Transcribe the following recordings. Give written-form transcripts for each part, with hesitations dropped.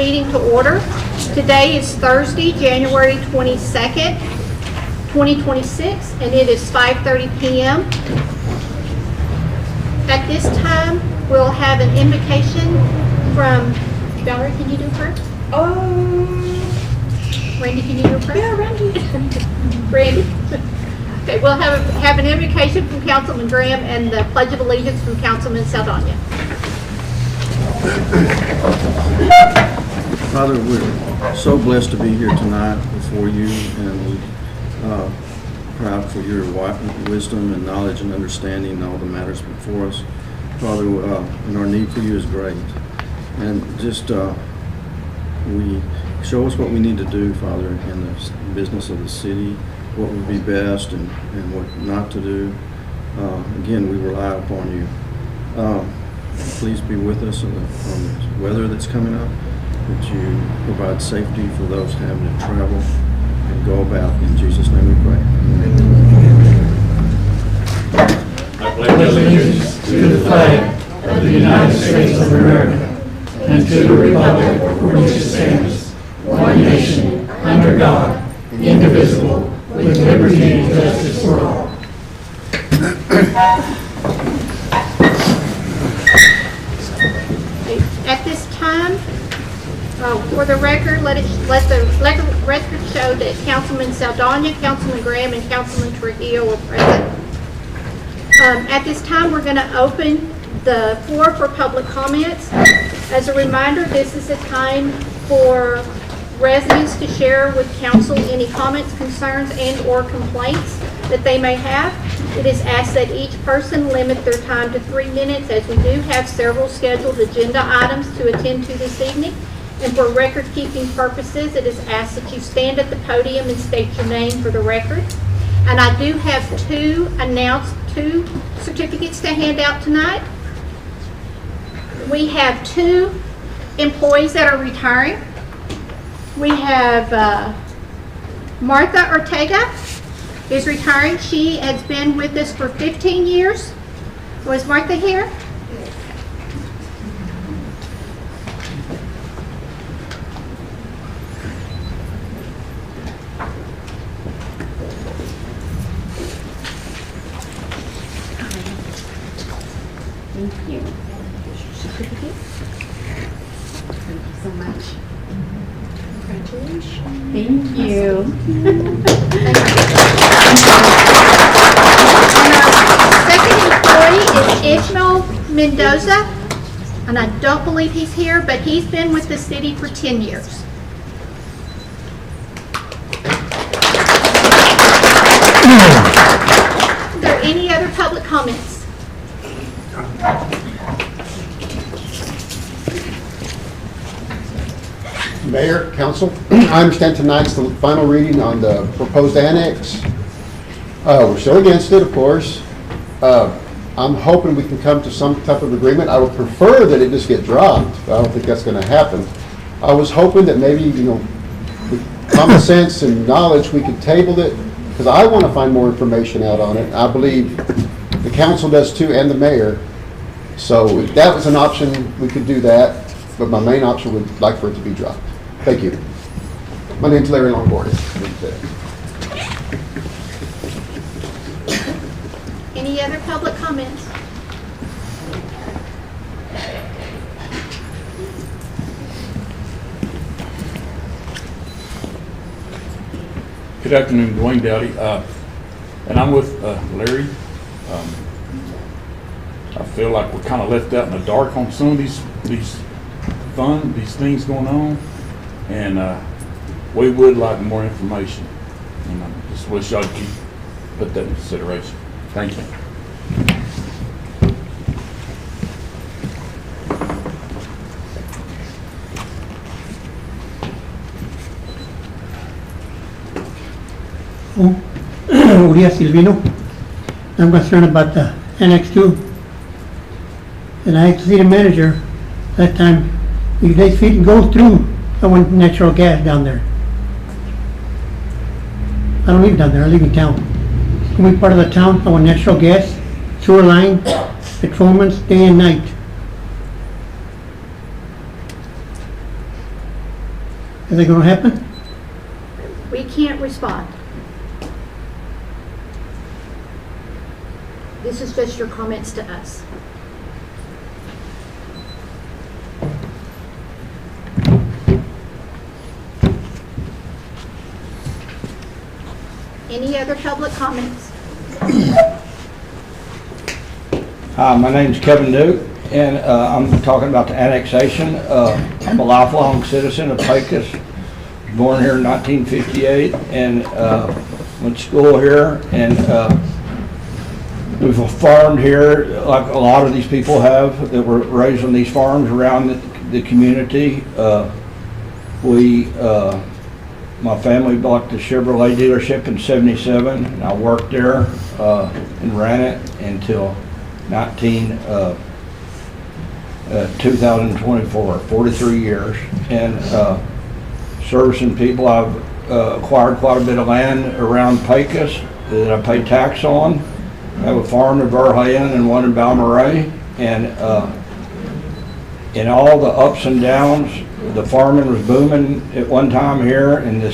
meeting to order. Today is Thursday, January 22nd, 2026, and it is 5:30 p.m. At this time, we'll have an invocation from Valerie. Can you do prayer? Randy, can you do prayer? Yeah, Randy. Randy? Okay, we'll have an invocation from Councilman Graham and the Pledge of Allegiance from Councilman Saldana. Father, we're so blessed to be here tonight before you, and we're proud for your wisdom and knowledge and understanding in all the matters before us. Father, and our need for you is great. And just we show us what we need to do, Father, in the business of the city, what would be best and what not to do. Again, we rely upon you. Please be with us on the weather that's coming up, that you provide safety for those having to travel and go about. In Jesus' name we pray. I pledge allegiance to the flag of the United States of America and to the republic for which it stands, one nation, under God, indivisible, with liberty and justice for all. At this time, for the record, let the record show that Councilman Saldana, Councilman Graham, and Councilman Trujillo are present. At this time, we're going to open the floor for public comments. As a reminder, this is a time for residents to share with council any comments, concerns, and/or complaints that they may have. It is asked that each person limit their time to 3 minutes, as we do have several scheduled agenda items to attend to this evening. And for record-keeping purposes, it is asked that you stand at the podium and state your name for the record. And I do have two certificates to hand out tonight. We have 2 employees that are retiring. We have Martha Ortega is retiring. She has been with us for 15 years. Was Martha here? Thank you. Certificate. Thank you so much. Congratulations. Thank you. Second employee is Ishmael Mendoza, and I don't believe he's here, but he's been with the city for 10 years. Are there any other public comments? Mayor, Council, I understand tonight's the final reading on the proposed annex. We're still against it, of course. I'm hoping we can come to some type of agreement. I would prefer that it just get dropped, but I don't think that's going to happen. I was hoping that maybe, with common sense and knowledge, we could table it, because I want to find more information out on it. I believe the council does too, and the mayor. So if that was an option, we could do that, but my main option would like for it to be dropped. Thank you. My name's Larry Longboard. Any other public comments? Good afternoon, Dwayne Dowdy, and I'm with Larry. I feel like we're kind of left out in the dark on some of these things going on, and we would like more information. And I just wish y'all could put that in consideration. Thank you. Uriah Silvino. I'm concerned about the Annex 2. And I had to see the manager that time. They feed and go through. I want natural gas down there. I don't live down there, I live in town. Can we part of the town? I want natural gas, sewer line, patrolmen day and night. Is it gonna happen? We can't respond. This is just your comments to us. Any other public comments? Hi, my name's Kevin Duke, and I'm talking about the annexation. I'm a lifelong citizen of Pecos, born here in 1958, and went to school here, and we've farmed here like a lot of these people have that were raised on these farms around the community. My family bought the Chevrolet dealership in '77, and I worked there and ran it until 2024, 43 years. And servicing people, I've acquired quite a bit of land around Pecos that I pay tax on. I have a farm in Verheyen and one in Balmaray, and in all the ups and downs, the farming was booming at one time here. In the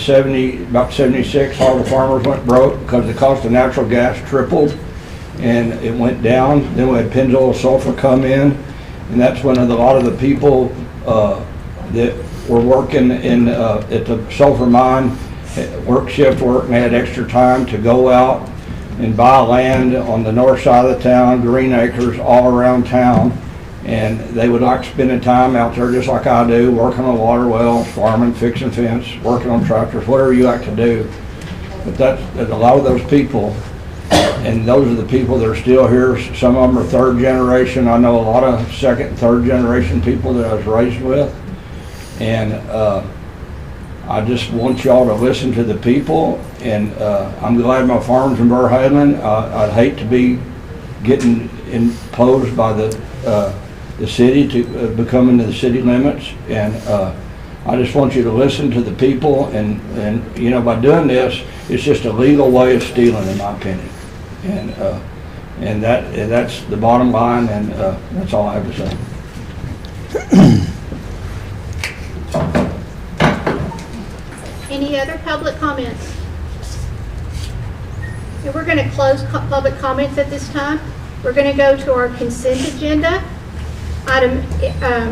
about 76, all the farmers went broke because the cost of natural gas tripled, and it went down. Then we had Pennzoil Sulfur come in, and that's when a lot of the people that were working at the sulfur mine work shift work, and they had extra time to go out and buy land on the north side of the town, green acres all around town. And they would like spending time out there just like I do, working on water wells, farming, fixing fence, working on tractors, whatever you like to do. But that's a lot of those people, and those are the people that are still here. Some of them are third generation. I know a lot of second and third generation people that I was raised with. And I just want y'all to listen to the people, and I'm glad my farm's in Verheyen. I'd hate to be getting imposed by the city to become into the city limits, and I just want you to listen to the people, and you know, by doing this, it's just a legal way of stealing, in my opinion, and that's the bottom line, and that's all I have to say. Any other public comments? Okay, we're going to close public comments at this time. We're going to go to our consent agenda. Item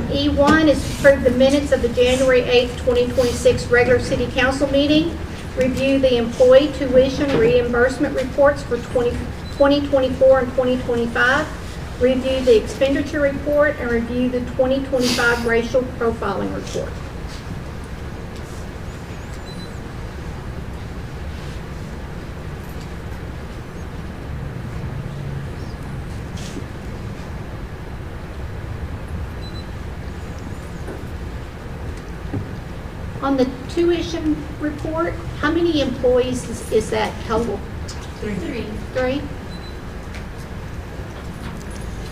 E1 is to approve the minutes of the January 8th, 2026 regular city council meeting. Review the employee tuition reimbursement reports for 2024 and 2025. Review the expenditure report and review the 2025 racial profiling report. On the tuition report, how many employees is that total? Three. Three?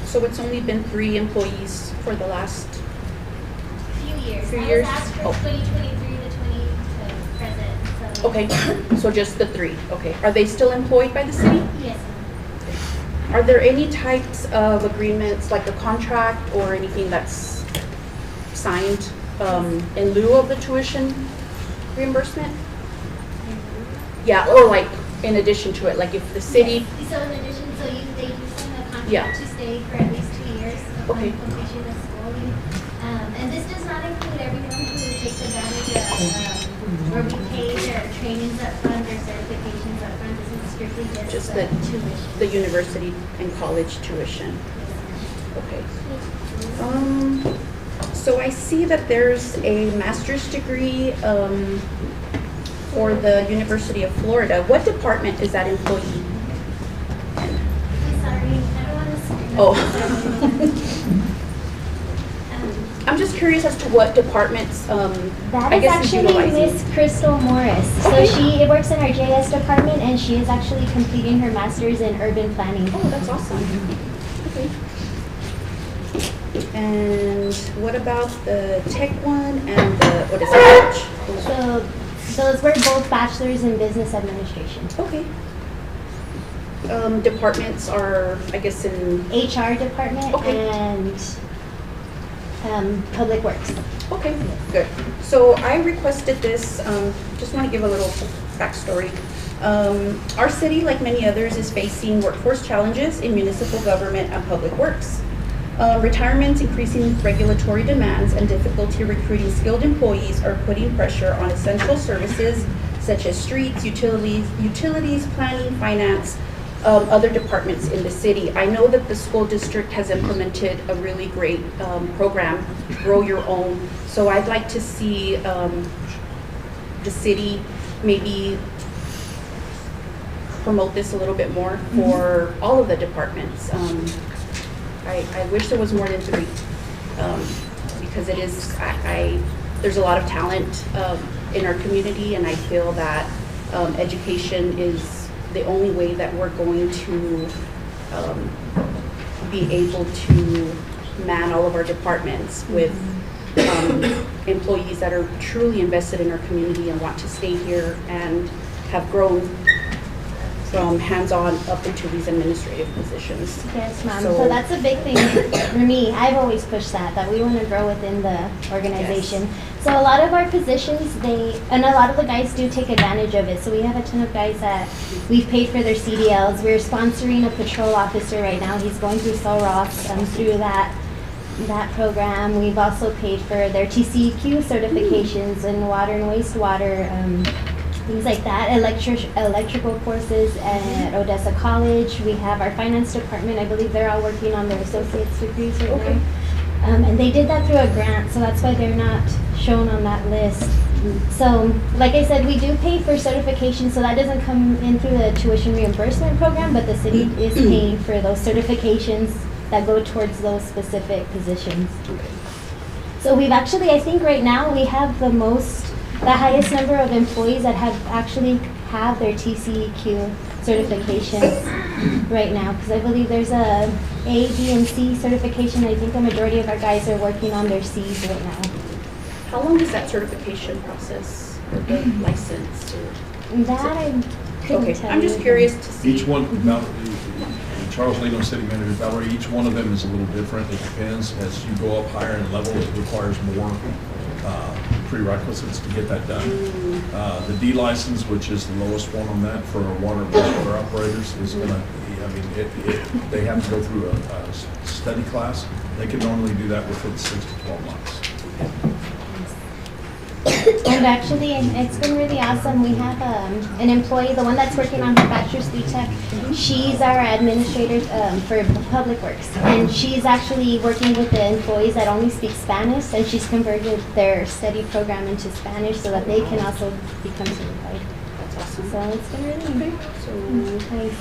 So it's only been 3 employees for the last, Few years. Few I years? was asked for Oh. 2023 to 20 to present, so. okay, so just the 3, okay. Are they still employed by the city? Yes. Are there any types of agreements, like a contract or anything that's signed in lieu of the tuition reimbursement? Yeah, or like in addition to it, like if the city, So in addition, so they do sign a contract Yeah. to stay for at least 2 years upon Okay. completion of schooling. And this does not include everyone who takes advantage of, where we pay their trainings up front, their certifications up front. This is strictly just just the tuition. university and college tuition. Okay. So I see that there's a master's degree for the University of Florida. What department is that employee? I'm sorry, I don't want to say. Oh. I'm just curious as to what departments, That I is guess is actually Miss utilizing. Crystal Morris. Okay. So she works in our JS department, and she is actually completing her master's in urban planning. Oh, that's awesome. Okay. And what about the tech one and the, what is it? So those were both bachelors in business administration. Okay. Departments are, I guess, in, HR department Okay. and Public Works. Okay, good. So I requested this, just want to give a little backstory. Our city, like many others, is facing workforce challenges in municipal government and public works. Retirements, increasing regulatory demands, and difficulty recruiting skilled employees are putting pressure on essential services such as streets, utilities, planning, finance, other departments in the city. I know that the school district has implemented a really great program, Grow Your Own. So I'd like to see the city maybe promote this a little bit more for all of the departments. I wish there was more than 3, because it is, there's a lot of talent in our community, and I feel that education is the only way that we're going to be able to man all of our departments with employees that are truly invested in our community and want to stay here and have grown from hands-on up into these administrative positions. Yes, ma'am. So that's a big thing for me. I've always pushed that we want to grow within the organization. Yes. So a lot of our positions, and a lot of the guys do take advantage of it. So we have a ton of guys that we've paid for their CDLs. We're sponsoring a patrol officer right now. He's going through Sol Ross through that program. We've also paid for their TCEQ certifications in water and wastewater, things like that, electrical courses at Odessa College. We have our finance department. I believe they're all working on their associate's degrees right now. And they did that through a grant, so that's why they're not shown on that list. So, like I said, we do pay for certification, so that doesn't come in through the tuition reimbursement program, but the city is paying for those certifications that go towards those specific positions. So we've actually, I think right now we have the highest number of employees that have their TCEQ certifications right now, because I believe there's a A, B, and C certification. I think the majority of our guys are working on their C's right now. How long is that certification process, or the license? That I couldn't tell you. I'm just curious to see. Each one, Charles Lino, City Manager, Valerie, each one of them is a little different. It depends. As you go up higher in level, it requires more prerequisites to get that done. The D license, which is the lowest one on that for our water and wastewater operators, is going to be, they have to go through a study class. They can normally do that within 6 to 12 months. And actually, it's been really awesome. We have an employee, the one that's working on her bachelor's BTech. She's our administrator for Public Works, and she's actually working with the employees that only speak Spanish, and she's converted their study program into Spanish so that they can also become certified. That's awesome. So it's been really nice.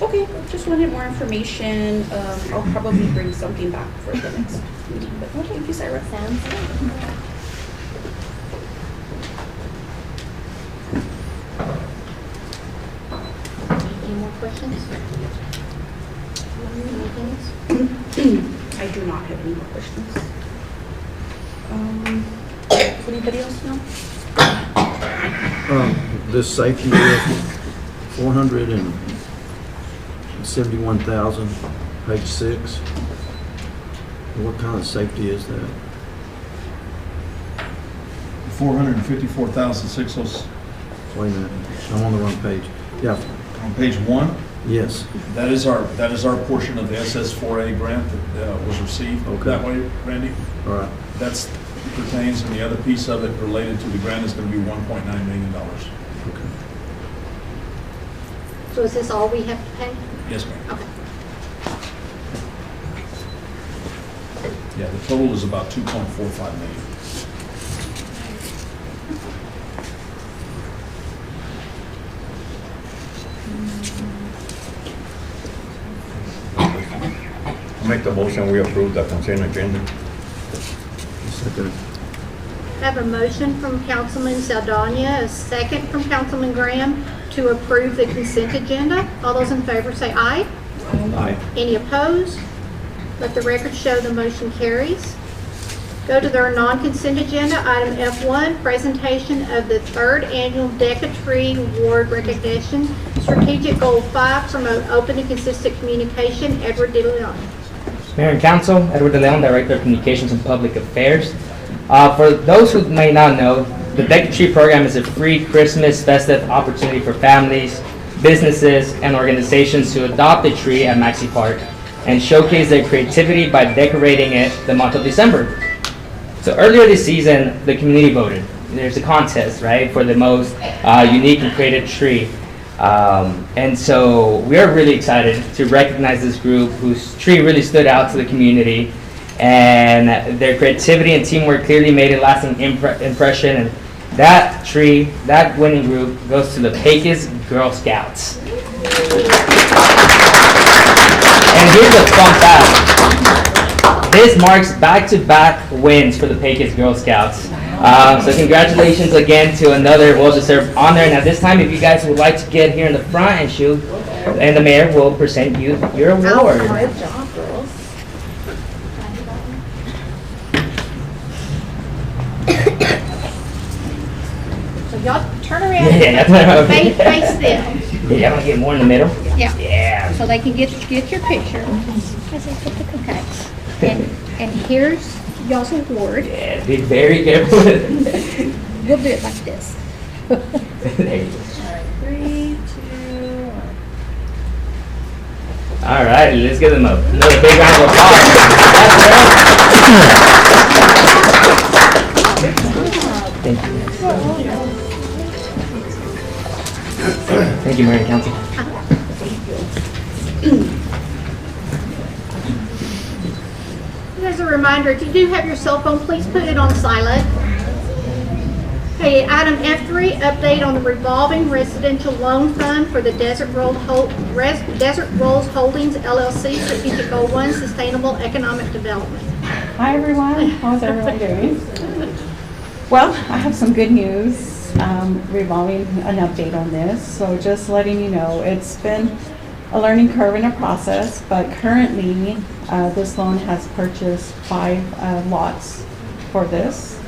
Okay, just wanted more information. I'll probably bring something back for the next meeting, but thank you, Sarah. Sounds good. Any more questions? Anything else? I do not have any more questions. Does anybody else know? This safety is 471,000, page 6. What kind of safety is that? 454,600 Wait a minute, I'm on the wrong page. Yeah, on page 1. yes. That is our portion of the SS4A grant that was received. Okay. That way, Randy. All right. That's pertains, and the other piece of it related to the grant is going to be $1.9 million. Okay. So is this all we have to pay? Yes, ma'am. Okay. Yeah, the total is about 2.45 million. Make the motion, we approve the consent agenda. Second. I have a motion from Councilman Saldana, a second from Councilman Graham to approve the consent agenda. All those in favor say aye. Aye. Any opposed? Let the record show the motion carries. Go to their non-consent agenda, item F1, presentation of the 3rd Annual Deca Tree Award Recognition, Strategic Goal 5, promote open and consistent communication, Edward De Leon. Mayor and Council, Edward De Leon, Director of Communications and Public Affairs. For those who may not know, the Deck a Tree program is a free Christmas festive opportunity for families, businesses, and organizations to adopt a tree at Maxi Park and showcase their creativity by decorating it the month of December. So earlier this season, the community voted. There's a contest, right, for the most unique and creative tree. And so we are really excited to recognize this group whose tree really stood out to the community, and their creativity and teamwork clearly made a lasting impression. And that tree, that winning group, goes to the Pecos Girl Scouts. And here's a fun fact. This marks back-to-back wins for the Pecos Girl Scouts. So congratulations again to another well-deserved honor. And at this time, if you guys would like to get here in the front and shoot, and the mayor will present you your award. Good job, girls. So y'all turn around. Yeah. Face them. Yeah, I'm gonna get more in the middle. Yeah. Yeah. So they can get your picture. Okay. And here's y'all's award. Yeah, be very careful. We'll do it like this. There you go. 3, 2, 1. All right, let's give them another big round of applause. Thank you. Thank you, Mayor and Council. As a reminder, if you do have your cell phone, please put it on silent. Okay, item F3, update on the revolving residential loan fund for the Desert Rolls Holdings LLC, Strategic Goal 1, Sustainable Economic Development. Hi everyone, how's everyone doing? Well, I have some good news revolving an update on this. So just letting you know, it's been a learning curve and a process, but currently this loan has purchased 5 lots for this.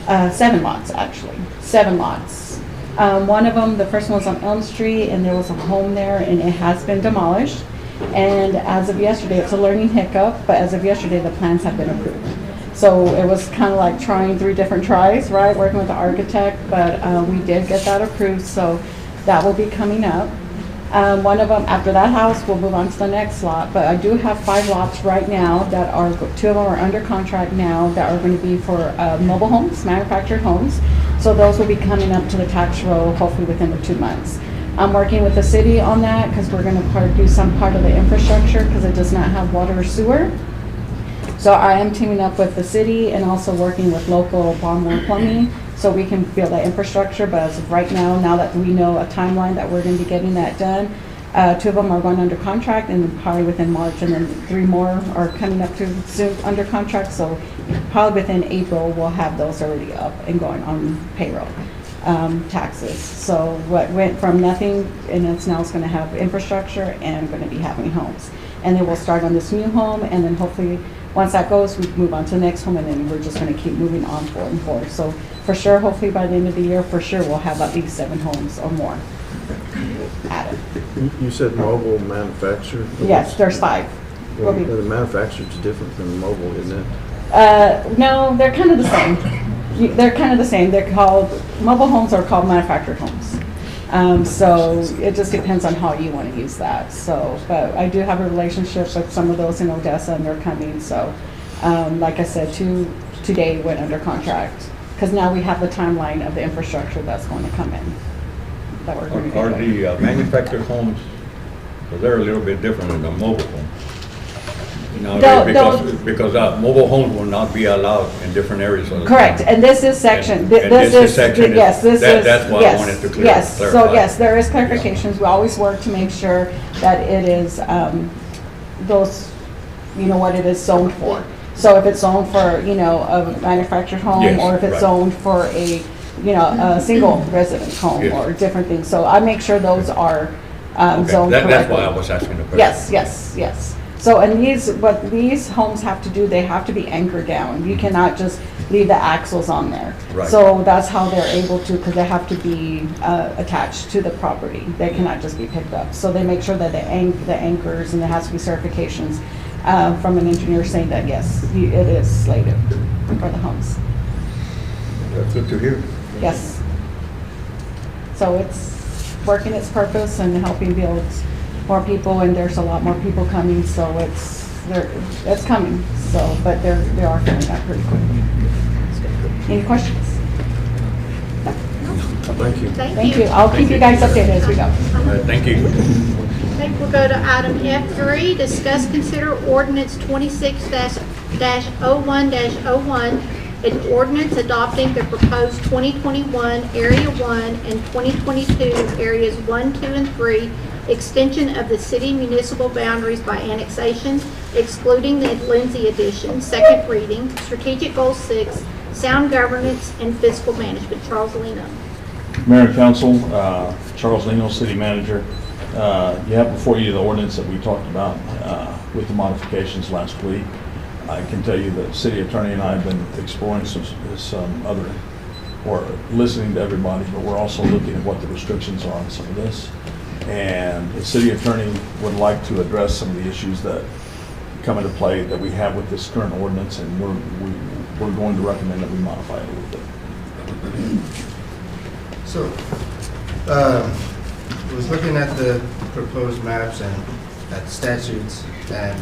7 lots actually, 7 lots. One of them, the first one was on Elm Street, and there was a home there and it has been demolished. And as of yesterday, it's a learning hiccup, but as of yesterday, the plans have been approved. So it was kind of like trying 3 different tries, right? Working with the architect, but we did get that approved, so that will be coming up. One of them, after that house, we'll move on to the next lot, but I do have 5 lots right now that are, 2 of them are under contract now that are going to be for mobile homes, manufactured homes. So those will be coming up to the tax roll hopefully within the 2 months. I'm working with the city on that because we're going to do some part of the infrastructure because it does not have water or sewer. So I am teaming up with the city and also working with local Baltimore Plumbing so we can build that infrastructure. But as of right now, now that we know a timeline that we're going to be getting that done, 2 of them are going under contract and then probably within March, and then 3 more are coming up to soon under contract. So probably within April, we'll have those already up and going on payroll. Taxes. So what went from nothing, and it's now it's going to have infrastructure and going to be having homes. And then we'll start on this new home, and then hopefully once that goes, we move on to the next home, and then we're just going to keep moving on forward and forward. So for sure, hopefully by the end of the year, for sure, we'll have at least 7 homes or more added. You said mobile manufactured? Yes, there's 5. Well, Will be- the manufactured is different than mobile, isn't it? No, they're kind of the same. They're kind of the same. They're called, mobile homes are called manufactured homes. So it just depends on how you want to use that. So, but I do have a relationship with some of those in Odessa, and they're coming. So, like I said, 2 today went under contract because now we have the timeline of the infrastructure that's going to come in. That we're going to Are the manufactured homes, because they're a little bit different than the mobile home. Because mobile homes will not be allowed in different areas of the Correct, county. and this is section, And this is, section yes, this is, that's why I yes, wanted to clarify. yes. So yes, there is clarifications. We always work to make sure that it is, those, what it is zoned for. So if it's zoned for, a manufactured home, Yes, or if it's right. zoned for a, a single residence home, Yes. or different things. So I make sure those are Okay, zoned correctly. that's why I was asking the question. Yes. So, and what these homes have to do, they have to be anchored down. You cannot just leave the axles on there. Right. So that's how they're able to, because they have to be attached to the property. They cannot just be picked up. So they make sure that the anchors, and there has to be certifications from an engineer saying that yes, it is slated for the homes. That's good to hear. Yes. So it's working its purpose and helping build more people, and there's a lot more people coming, so it's coming. So, but they are filling up pretty quick. Any questions? Thank you. Thank you. I'll keep you guys updated as we go. All right, thank you. Okay, we'll go to item F3, discuss, consider ordinance 26-01-01, an ordinance adopting the proposed 2021 Area 1 and 2022 Areas 1, 2, and 3 extension of the city municipal boundaries by annexation, excluding the Lindsay addition, second reading, strategic goal 6, sound governance and fiscal management. Charles Leno. Mayor and Council, Charles Leno, City Manager. You have before you the ordinance that we talked about with the modifications last week. I can tell you that City Attorney and I have been exploring some other, or listening to everybody, but we're also looking at what the restrictions are on some of this. And the City Attorney would like to address some of the issues that come into play that we have with this current ordinance, and we're going to recommend that we modify it a little bit. So, was looking at the proposed maps and at statutes, and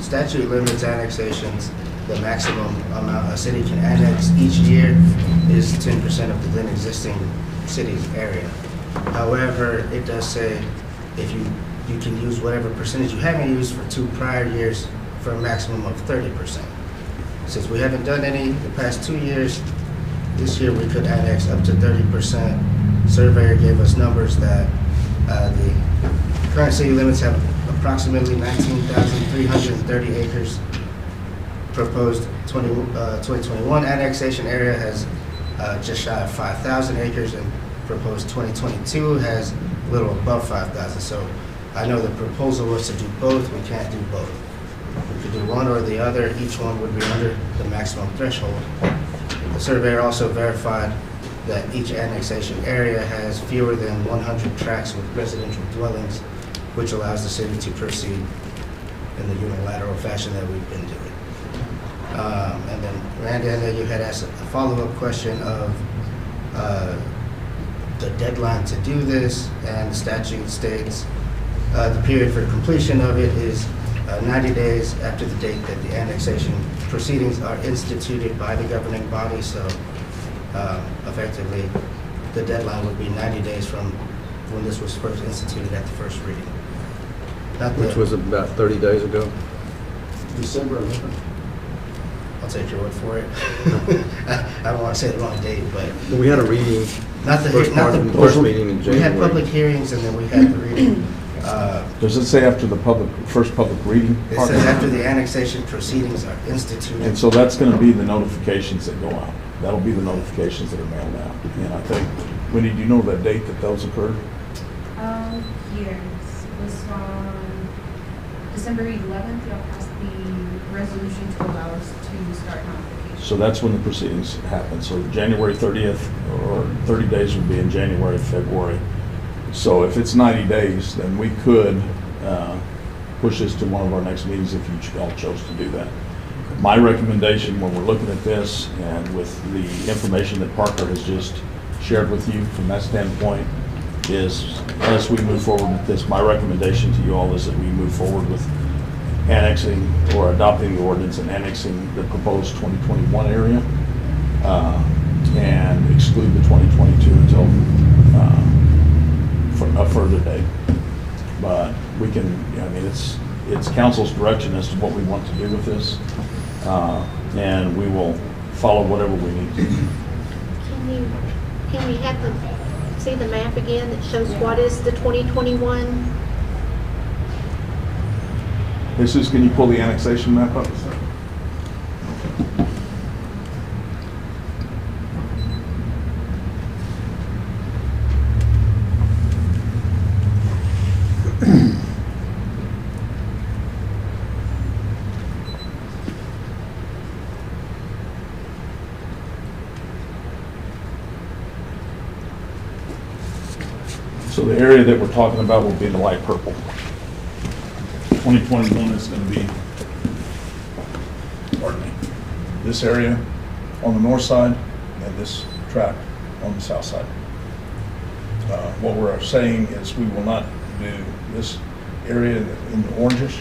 statute limits annexations. The maximum amount a city can annex each year is 10% of the then existing city's area. However, it does say if you can use whatever percentage you haven't used for 2 prior years for a maximum of 30%. Since we haven't done any the past 2 years, this year we could annex up to 30%. Surveyor gave us numbers that the current city limits have approximately 19,330 acres. Proposed 2021 annexation area has just shy of 5,000 acres, and proposed 2022 has a little above 5,000. So I know the proposal was to do both. We can't do both. We could do one or the other. Each one would be under the maximum threshold. The surveyor also verified that each annexation area has fewer than 100 tracts with residential dwellings, which allows the city to proceed in the unilateral fashion that we've been doing. And then, Randy, I know you had asked a follow-up question of the deadline to do this, and the statute states the period for completion of it is 90 days after the date that the annexation proceedings are instituted by the governing body. So effectively, the deadline would be 90 days from when this was first instituted at the first reading. Which was about 30 days ago. December 11th. I'll take your word for it. I don't want to say the wrong date, but We had a reading, not the first meeting in January. We had public hearings, and then we had the reading. Does it say after the first public reading? It says after the annexation proceedings are instituted. And so that's going to be the notifications that go out. That'll be the notifications that are mailed out. And I think, Wendy, do you know that date that those occurred? Yes, it was on December 11th. Y'all passed the resolution to allow us to start notification. So that's when the proceedings happen. So January 30th, or 30 days would be in January, February. So if it's 90 days, then we could push this to one of our next meetings if you all chose to do that. My recommendation when we're looking at this, and with the information that Parker has just shared with you from that standpoint, is as we move forward with this, my recommendation to you all is that we move forward with annexing or adopting the ordinance and annexing the proposed 2021 area and exclude the 2022 until for a further date. But we can, I mean, it's council's direction as to what we want to do with this, and we will follow whatever we need to. Can we have see the map again that shows what is the 2021? Jesus, can you pull the annexation map up? So the area that we're talking about will be the light purple. 2021 is going to be, pardon me, this area on the north side and this tract on the south side. What we're saying is we will not do this area in the oranges,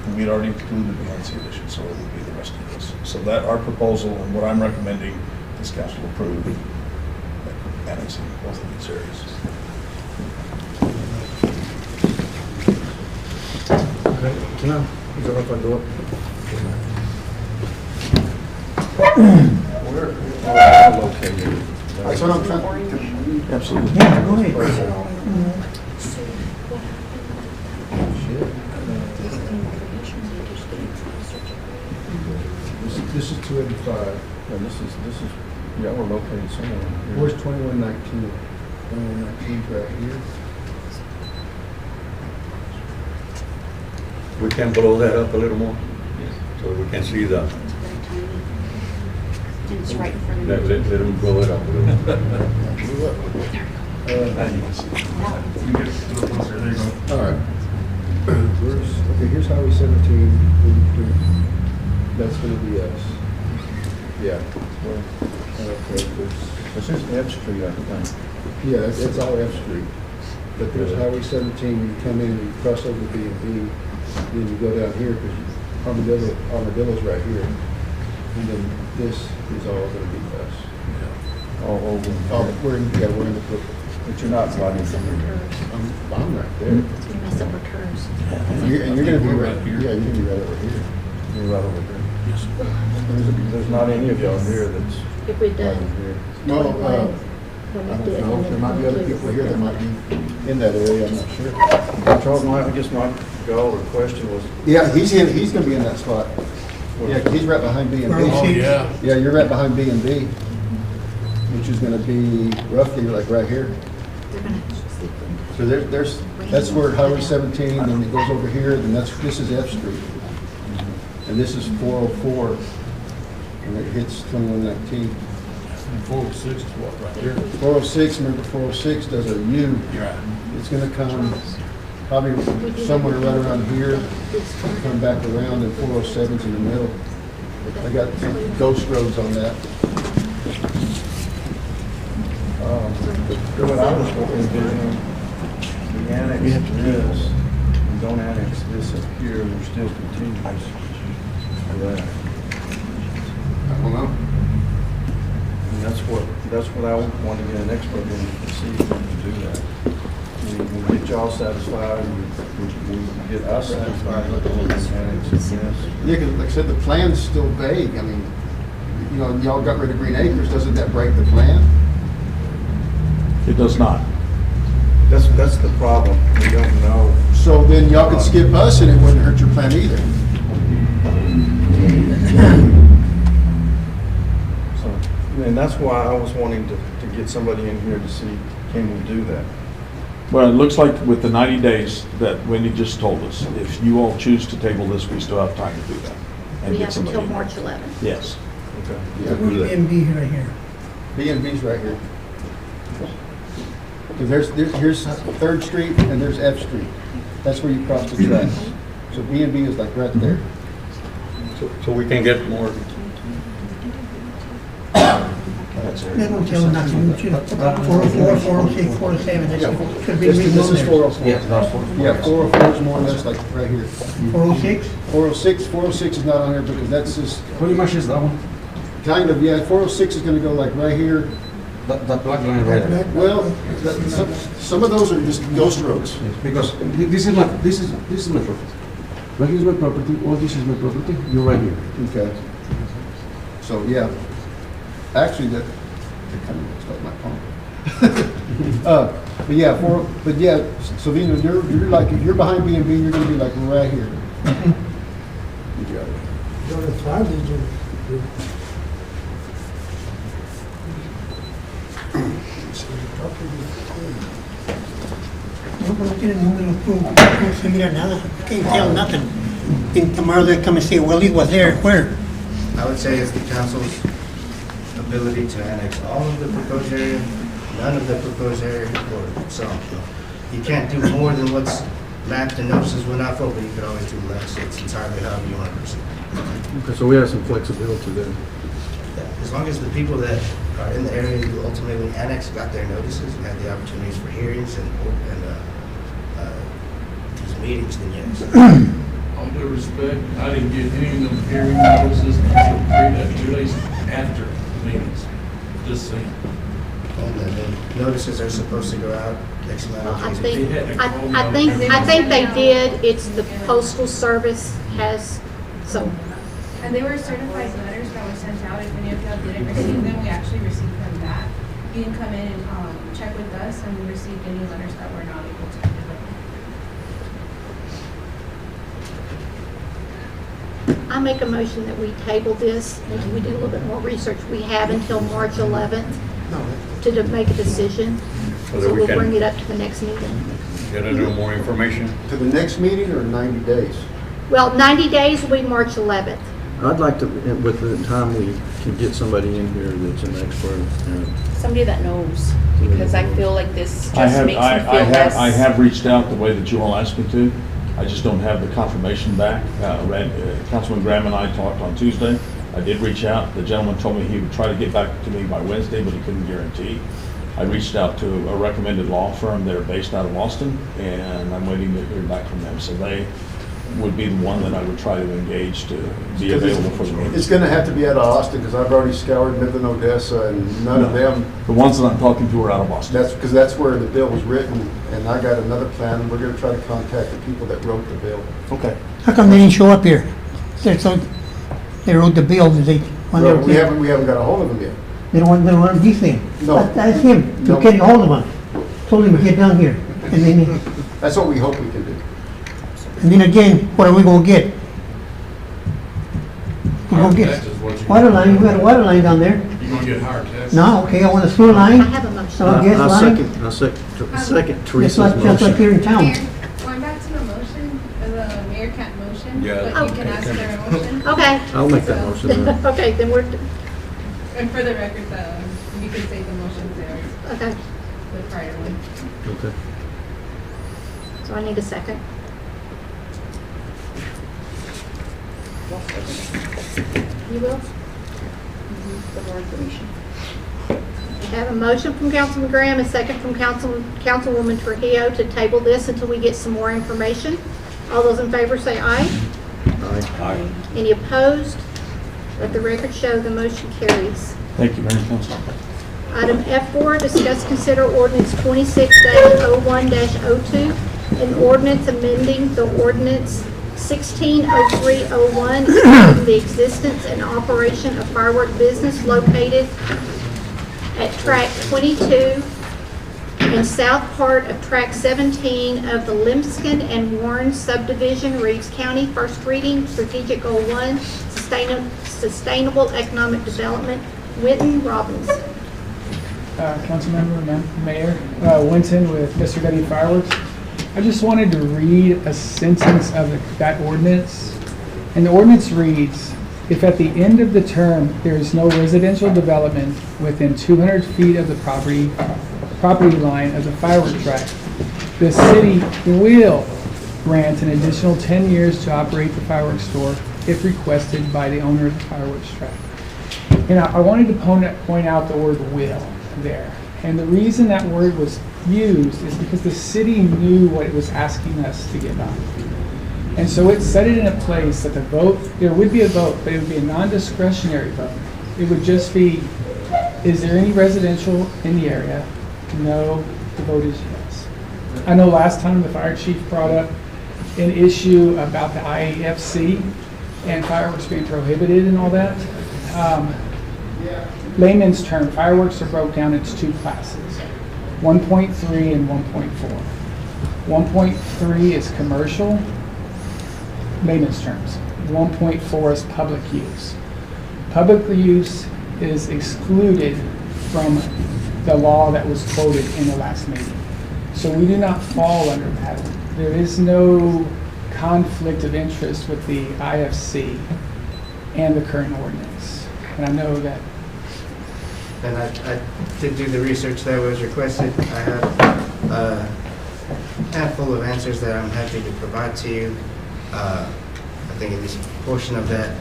and we'd already included the NC edition, so it will be the rest of this. So that our proposal and what I'm recommending this council approve, annexing both of these areas. Can I, is that if I go up? Where are located? That's what I'm trying. Absolutely. Yeah, go ahead. This is 285. Yeah, this is, yeah, we're located somewhere here. Where's 2119? 2119 right here. We can blow that up a little more, so we can see the, It's right in front of let you. them blow it up a little. All right. Okay, here's Highway 17. That's gonna be us. Yeah. Okay, This is F Street, I think. yeah, it's all F Street. But there's Highway 17, you come in, you cross over B and B, then you go down here, because Armadillo's right here. And then this is all gonna be us. All over. Oh, we're in the purple. But you're not riding from here. I'm right there. It's gonna mess up our curves. And you're gonna be right here. Yeah, you're gonna be right over here. You're right over here. There's not any of y'all here that's If we right done. over here. No, when I we did, don't know, and there then might be other include people here that might be in that area, I'm not sure. I guess my goal or question was, Yeah, he's gonna be in that spot. Yeah, 'cause he's right behind B and B. Oh, yeah. Yeah, you're right behind B and B, which is gonna be roughly like right here. they're gonna sleep in. So that's where Highway 17, then it goes over here, then this is F Street. And this is 404, and it hits 2119. 406 is what, right here? 406, remember 406 does a U. Yeah. It's gonna come probably somewhere right around here, come back around, and 407's in the middle. I got ghost roads on that. what I was envisioning, we annex this, and don't annex this up here, we're still continuous for that. I don't know. And that's what I want to get an expert in to see if we can do that. We get y'all satisfied, we get us satisfied, with annexing this. Yeah, because like I said, the plan's still vague. I mean, you know, y'all got rid of Green Acres, doesn't that break the plan? It does not. That's the problem, we don't know. So then y'all could skip us and it wouldn't hurt your plan either. So, and that's why I was wanting to get somebody in here to see, can we do that? Well, it looks like with the 90 days that Wendy just told us, if you all choose to table this, we still have time to do that. and We get have somebody until in. March 11th. Yes. Okay. Yeah, B and B right here. B and B's right here. Because here's 3rd Street and there's F Street. That's where you cross the tracks. So B and B is like right there. So we can get more. They don't tell them nothing, which is 404, 406, 407, that should be This written on is there. 404. Yeah, 404 is more or less like right here. 406? 406 is not on here because that's just, Pretty much is that one. kind of, yeah, 406 is gonna go like right here. That black line right there. Well, some of those are just ghost roads. Because this is my property. Right here is my property. All this is my property. You're right here. Okay. So, yeah. Actually, that kind of looks like my palm. But yeah, Savino, you're like, if you're behind B and B, you're gonna be like right here. You got it. No tienen número tú, no se mira nada, can't tell nothing. Think tomorrow they'll come and say, well, he was there, where? I would say it's the council's ability to annex all of the proposed area, none of the proposed area, or some. You can't do more than what's maps and notices went out for, but you could always do less. It's entirely however you want to proceed. Okay, so we have some flexibility there. As long as the people that are in the area who ultimately annex got their notices and had the opportunities for hearings and these meetings, then yes. All due respect, I didn't get any of them hearing notices until 2 days after the meetings. Just saying. And the notices are supposed to go out next amount of I days. think, I think they did. It's the postal service has, so. And they were certified letters that were sent out. If any of y'all didn't receive them, we actually received them back. You can come in and check with us, and we received any letters that were not able to be delivered. I make a motion that we table this and we do a little bit more research. We have until March 11th to make a decision. So we'll bring it up to the next meeting. Get a little more information. To the next meeting or 90 days? Well, 90 days will be March 11th. I'd like to, with the time we can get somebody in here that's an expert. Somebody that knows, because I feel like this just I makes me feel less. I have reached out the way that you all asked me to. I just don't have the confirmation back. Councilman Graham and I talked on Tuesday. I did reach out. The gentleman told me he would try to get back to me by Wednesday, but he couldn't guarantee. I reached out to a recommended law firm. They're based out of Austin, and I'm waiting to hear back from them. So they would be the one that I would try to engage to be available for the meeting. It's going to have to be out of Austin because I've already scoured Midland, Odessa, and none of them. The ones that I'm talking to are out of Austin. That's because that's where the bill was written, and I got another plan, and we're going to try to contact the people that wrote the bill. Okay. How come they didn't show up here? So they wrote the bill, did they? Well, we haven't got a hold of them yet. They don't want these things. No. That's him. No. You can't get a hold of him. Told him to get down here. And then, That's what we hope we can do. and then again, what are we gonna get? We're gonna Higher taxes, get what you water gonna line, get? we got a water line down there. You're gonna get higher taxes. No, okay, I want a sewer line. I have a motion. So I guess I line. second Just Teresa's like motion. here in town. Mayor, going back to the motion, the mayor can't motion, Yeah. but you can ask for a motion. Okay. I'll make that motion then. Okay, then we're, And for the record, you can say the motion's there, okay. the prior one. Okay. So I need a second. You will? For more information. We have a motion from Councilman Graham, a second from Councilwoman Trujillo to table this until we get some more information. All those in favor say aye. Aye. Any opposed? Let the record show the motion carries. Thank you, Mayor and Council. Item F4, discuss, consider ordinance 26-01-02, an ordinance amending the ordinance 160301, extending the existence and operation of firework business located at track 22 and south part of track 17 of the Limpskin and Warren subdivision, Reeves County. First reading, strategic goal 1, sustainable economic development. Winton Robbins. Councilmember, Mayor, Winton with Mr. W Fireworks. I just wanted to read a sentence of that ordinance. And the ordinance reads, if at the end of the term there is no residential development within 200 feet of the property line of the fireworks track, the city will grant an additional 10 years to operate the fireworks store if requested by the owner of the fireworks track. And I wanted to point out the word will there. And the reason that word was used is because the city knew what it was asking us to get done. And so it set it in a place that the vote, there would be a vote, but it would be a non-discretionary vote. It would just be, is there any residential in the area? No, the vote is yes. I know last time the fire chief brought up an issue about the IAFC and fireworks being prohibited and all that. Layman's term, fireworks are broke down into two classes, 1.3 and 1.4. 1.3 is commercial, layman's terms. 1.4 is public use. Public use is excluded from the law that was quoted in the last meeting. So we do not fall under that. There is no conflict of interest with the IFC and the current ordinance. And I know that. And I did do the research that was requested. I have handful of answers that I'm happy to provide to you. I think at least a portion of that,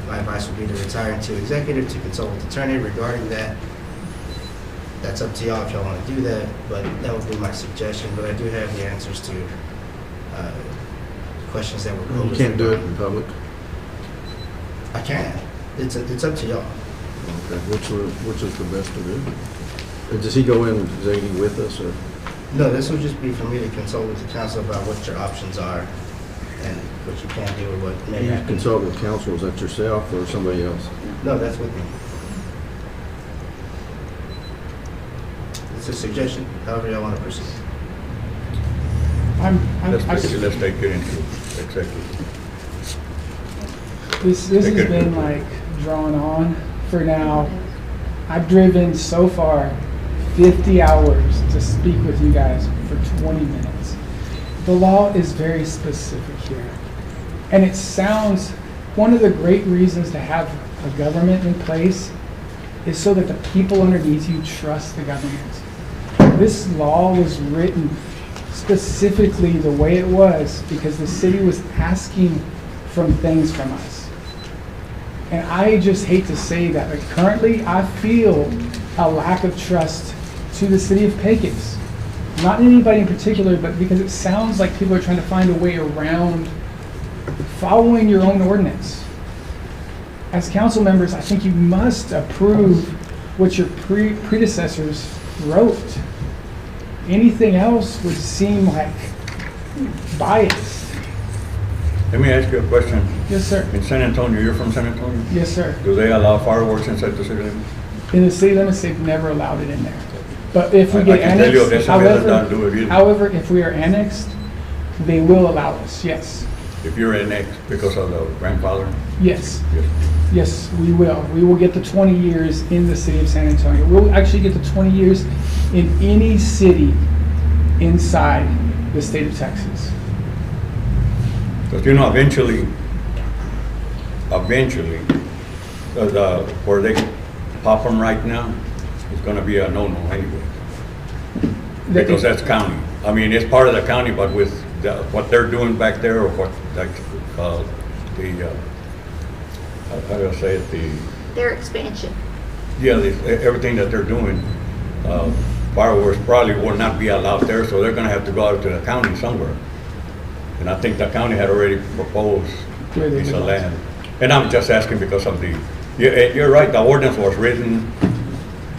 my advice would be to retire into executive to consult with attorney regarding that. That's up to y'all if y'all want to do that, but that would be my suggestion. But I do have the answers to questions that were posed. You can't do it in public? I can. It's up to y'all. Okay, which is the best to do? Does he go in executive with us, or? No, this would just be for me to consult with the council about what your options are and what you can do or what may You happen. consult with counsel, is that yourself or somebody else? No, that's with me. It's a suggestion, however y'all want to proceed. Let's take it into executive. This has been like drawn on for now. I've driven so far 50 hours to speak with you guys for 20 minutes. The law is very specific here. And it sounds, one of the great reasons to have a government in place is so that the people underneath you trust the government. This law was written specifically the way it was because the city was asking from things from us. And I just hate to say that, but currently I feel a lack of trust to the city of Pecos. Not anybody in particular, but because it sounds like people are trying to find a way around following your own ordinance. As council members, I think you must approve what your predecessors wrote. Anything else would seem like biased. Let me ask you a question. Yes, sir. In San Antonio, you're from San Antonio? Yes, sir. Do they allow fireworks inside the city limits? In the city limits, they've never allowed it in there. But if we I get can tell you, annexed, Odessa does not do it either. however, if we are annexed, they will allow us, yes. If you're annexed because of the grandfather? Yes. Yes. Yes, we will. We will get the 20 years in the city of San Antonio. We'll actually get the 20 years in any city inside the state of Texas. Because you know, eventually, where they pop them right now, it's gonna be a no-no anyway. Because that's county. I mean, it's part of the county, but with what they're doing back there, or what, like, how do I say it, Their expansion. everything that they're doing, fireworks probably will not be allowed there, so they're gonna have to go out to the county somewhere. And I think the county had already proposed a piece of land. And I'm just asking because of you're right, the ordinance was written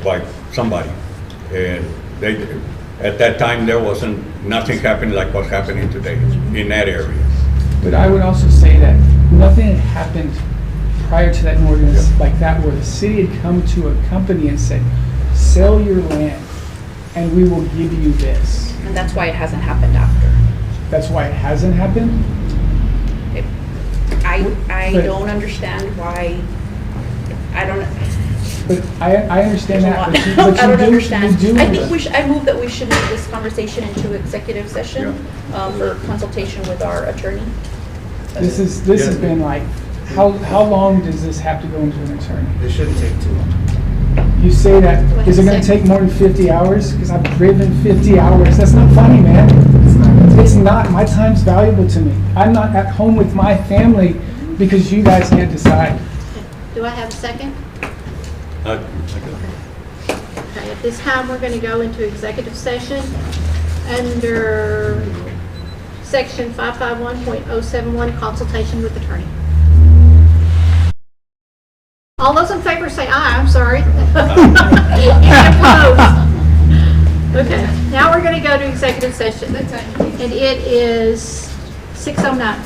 by somebody. And at that time, there wasn't, nothing happening like what's happening today in that area. But I would also say that nothing had happened prior to that ordinance like that, where the city had come to a company and said, sell your land and we will give you this. And that's why it hasn't happened after. That's why it hasn't happened? I But- don't understand why, I don't, But I understand there's a that, lot. but you I don't do- understand. you do I think I move that we should move this conversation into executive session for consultation with our attorney. This has been like, how long does this have to go into an attorney? It shouldn't take too long. You say that, is it gonna take more than 50 hours? Because I've driven 50 hours. That's not funny, man. It's not. My time's valuable to me. I'm not at home with my family because you guys can't decide. Do I have a second? Okay. Okay, at this time, we're going to go into executive session under section 551.071, consultation with attorney. All those in favor say aye, I'm sorry. Any opposed? Okay, now we're going to go to executive session. And it is 6:09.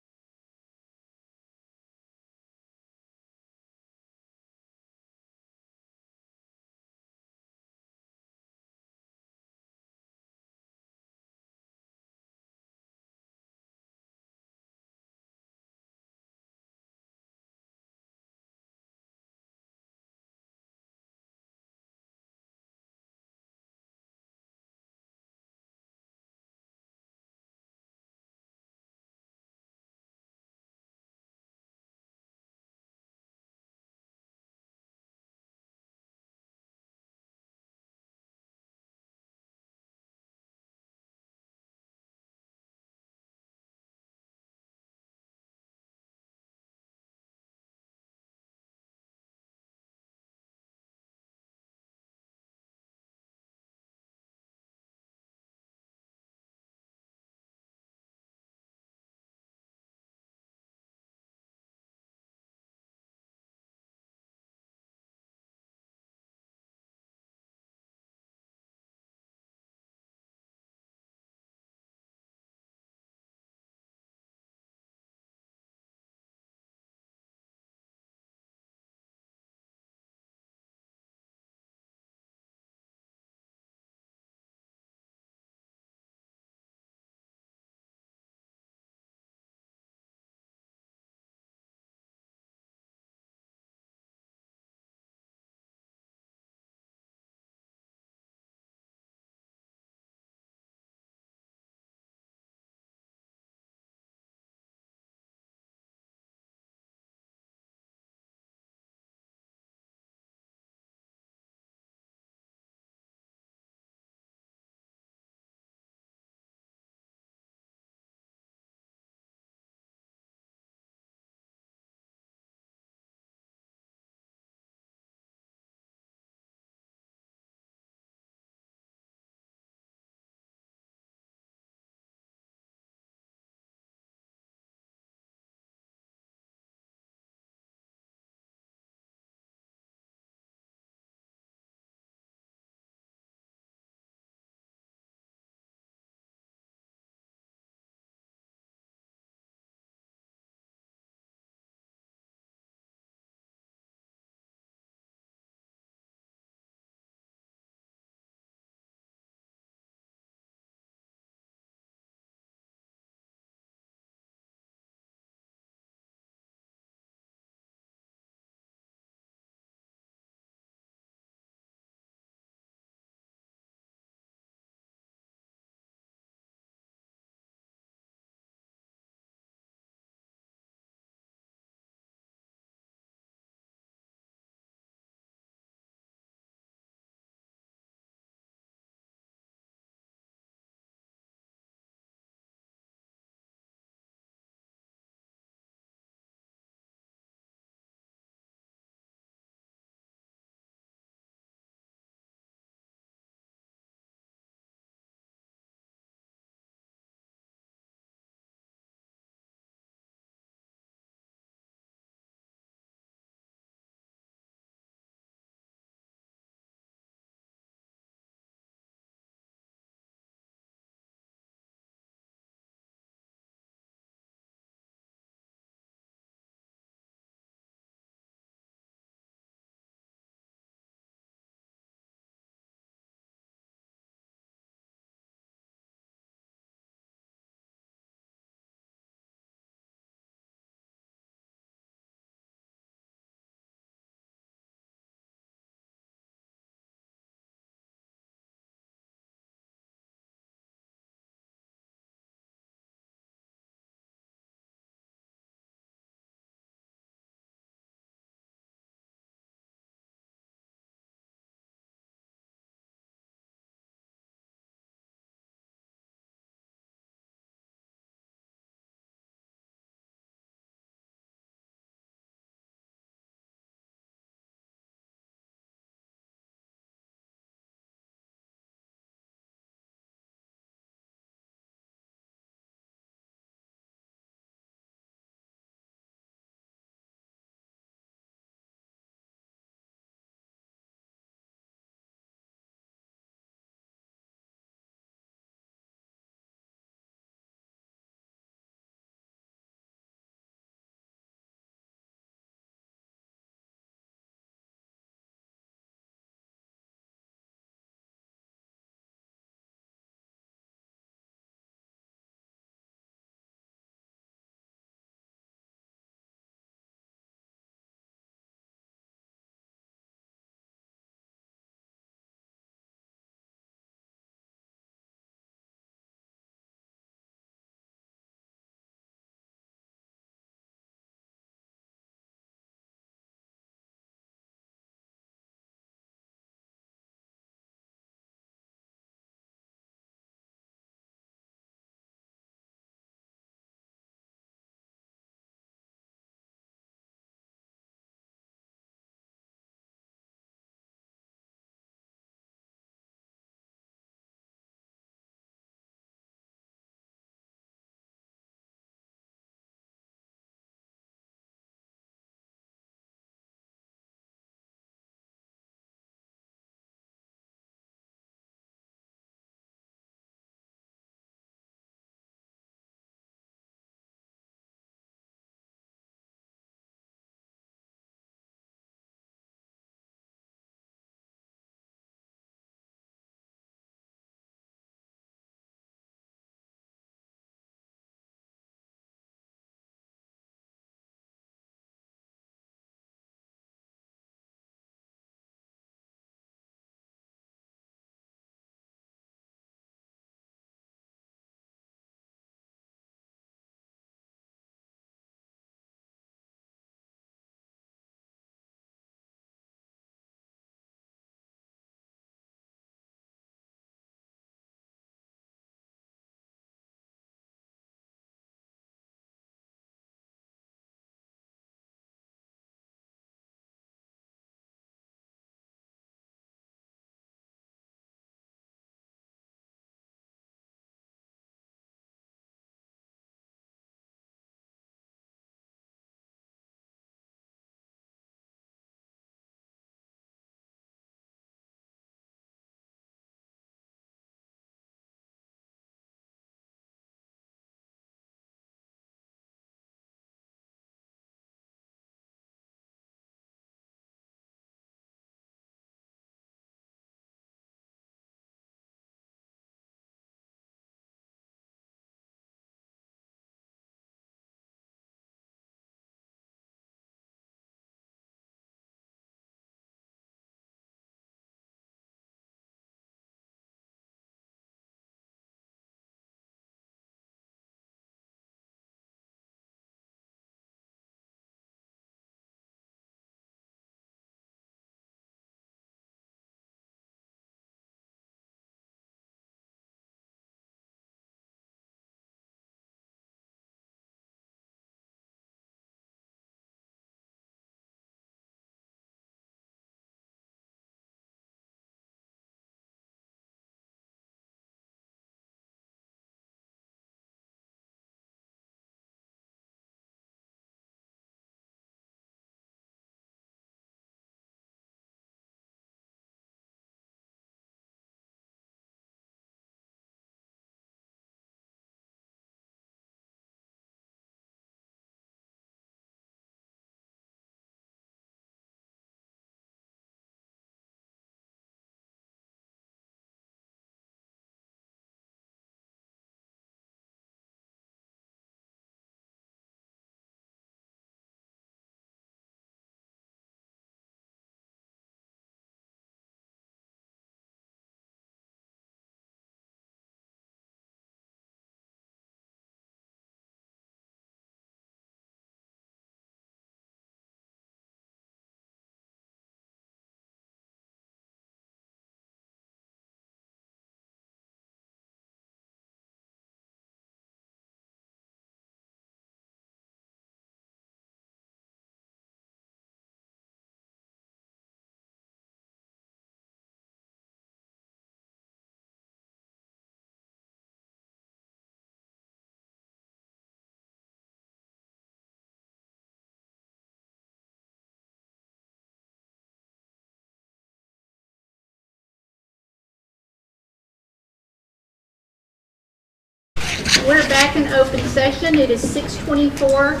we're back in open session. It is 6:24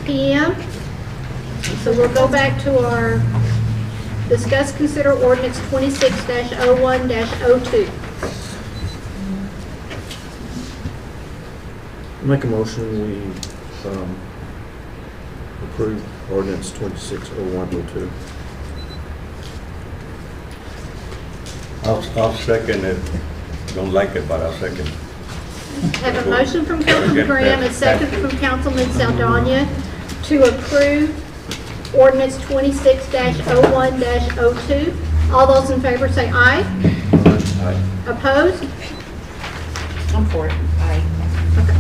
PM. So we'll go back to our discuss, consider ordinance 26-01-02. Make a motion, we approve ordinance 260102. I'll second it. Don't like it, but I'll second. Have a motion from Councilman Graham, a second from Councilman Saldana to approve ordinance 26-01-02. All those in favor say aye. Aye. Opposed? I'm for it. Aye. Okay.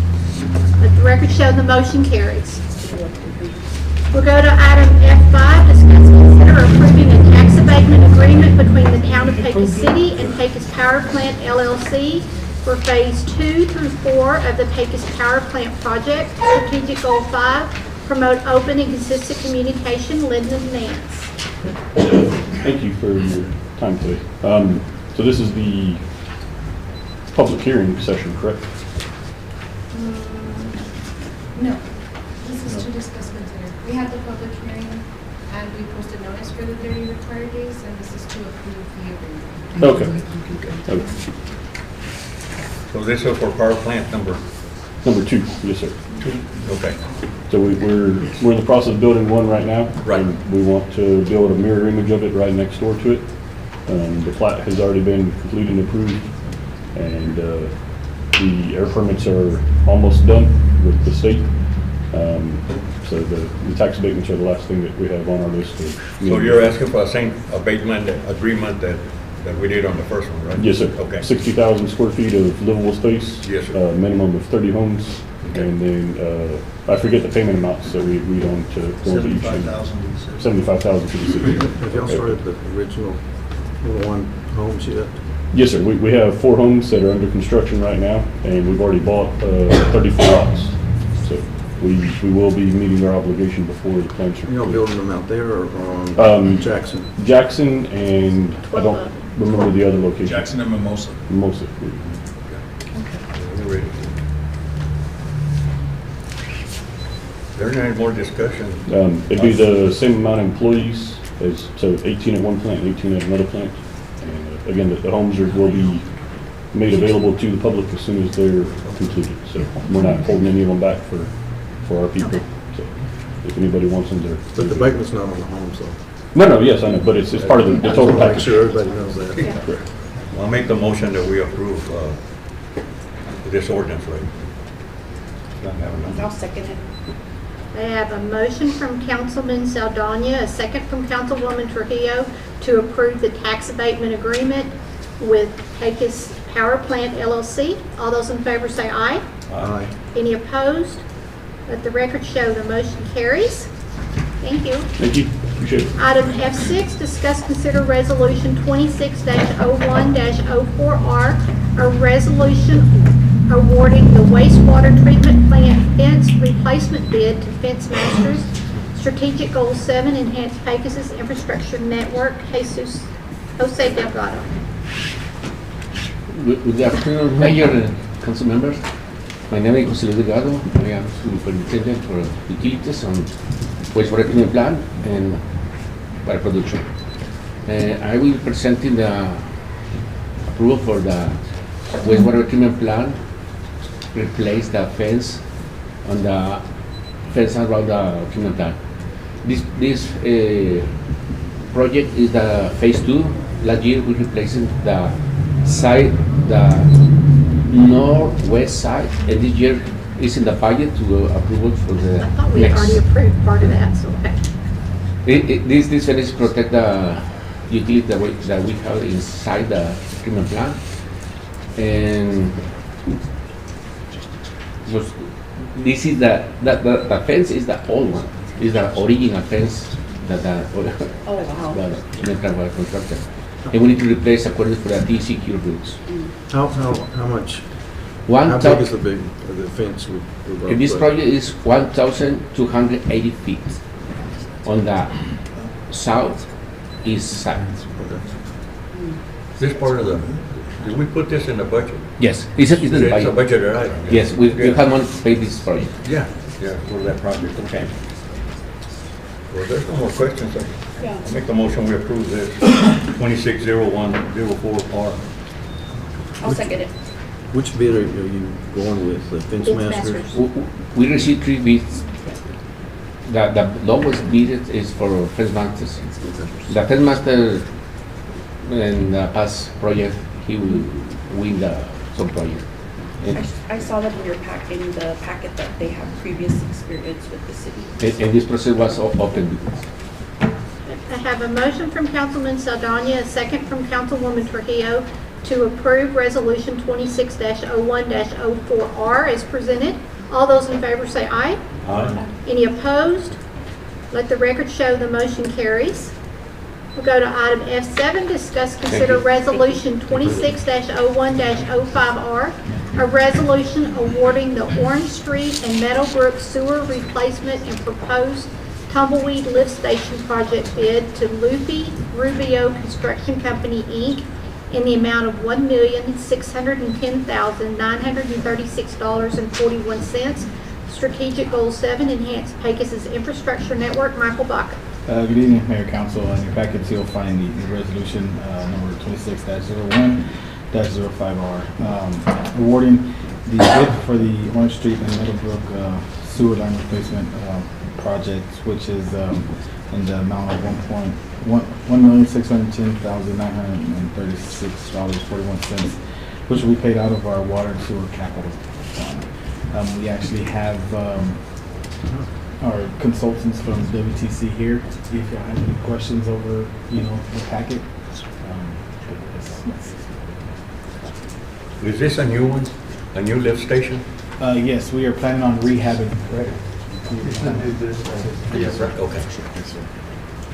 Let the record show the motion carries. We'll go to item F5, discuss, consider approving a tax abatement agreement between the town of Pecos City and Pecos Power Plant LLC for Phase 2 through 4 of the Pecos Power Plant Project. Strategic Goal 5, promote open and consistent communication. Lyndon Nance. Thank you for your time today. So this is the public hearing session, correct? No, this is to discuss consider. We had the public hearing and we posted notice for the 30 required days, and this is to approve the agreement. Okay. So this is for power plant number Number 2, yes, sir. 2? Okay. So we're in the process of building one right now. Right. We want to build a mirror image of it right next door to it. The plat has already been completed and approved, and the air permits are almost done with the state. So the tax abatements are the last thing that we have on our list. So you're asking for the same abatement agreement that we did on the first one, right? Yes, sir. Okay. 60,000 square feet of livable space. Yes, sir. Minimum of 30 homes. Okay. And then, I forget the payment amounts that we agreed on to go into each. 75,000. 75,000 to the city. Have y'all started the original 1 homes yet? Yes, sir. We have 4 homes that are under construction right now, and we've already bought 34 lots. So we will be meeting our obligation before the plants are. Y'all complete. building them out there or on Jackson? Jackson, and I don't remember the other location. Jackson and Mimosa. Mimosa. We're ready. There's any more discussion? It'd be the same amount of employees as, so 18 at one plant, 18 at another plant. And again, the homes will be made available to the public as soon as they're completed. So we're not holding any of them back for our people. So if anybody wants them, they're. But the abatement's not on the homes though. No, yes, I know, but it's part of the total Make package. sure everybody knows that. Correct. I'll make the motion that we approve this ordinance, right? I'll second it. I have a motion from Councilman Saldana, a second from Councilwoman Trujillo to approve the tax abatement agreement with Pecos Power Plant LLC. All those in favor say aye. Aye. Any opposed? Let the record show the motion carries. Thank you. Thank you, appreciate it. Item F6, discuss, consider resolution 26-01-04R, a resolution awarding the wastewater treatment plant fence replacement bid to Fence Masters. Strategic Goal 7, enhance Pecos' infrastructure network. Jose Delgado. Good afternoon, Mayor and council members. My name is Jose Delgado. I am superintendent for utilities on wastewater treatment plant and water production. I will be presenting the approval for the wastewater treatment plant, replace the fence on the fence around the treatment plant. This project is the phase 2. Last year we replaced the side, the northwest side, and this year is in the budget to approval for the I thought we had next. already approved part of that, so okay. This fence protect the utility that we have inside the treatment plant, and so this is the fence is the old one, is the original fence that the treatment plant was constructed, and we need to replace according to the TCQ rules. How much? How big is the fence? This project is 1,280 feet on the southeast side. This part of the Did we put this in the budget? Yes, it's in the It's a budget. budgeted item. yeah. Yes, we Yeah. have money to pay this project. Yeah, for that project, okay. Well, there's no more questions. Yeah. I make the motion, we approve this 260104R. I'll second it. Which bid are you going with, the Fence Fence Masters? Masters. We received 3 bids. The lowest bid is for Fence Masters. The Fence Master in the past project, he will win some project. I saw that in your pack, in the packet that they have previous experience with the city. And this process was open. I have a motion from Councilman Saldana, a second from Councilwoman Trujillo to approve Resolution 26-01-04R as presented. All those in favor say aye. Aye. Any opposed? Let the record show the motion carries. We'll go to item F7, discuss, consider Resolution 26-01-05R, a resolution awarding the Orange Street and Meadowbrook Sewer Replacement and proposed Tumbleweed Lift Station project bid to Lupe Rubio Construction Company, Inc. in the amount of $1,610,936.41. Strategic Goal 7, enhance Pecos' infrastructure network. Michael Bach. Good evening, Mayor, Council. In your packets, you'll find the resolution number 26-01-05R, awarding the bid for the Orange Street and Meadowbrook sewer line replacement project, which is in the amount of $1,610,936.41, which will be paid out of our water and sewer capital fund. We actually have our consultants from WTC here, if y'all have any questions over, the packet. Is this a new one? A new lift station? Yes, we are planning on rehabbing, correct? Yes, sir. Okay.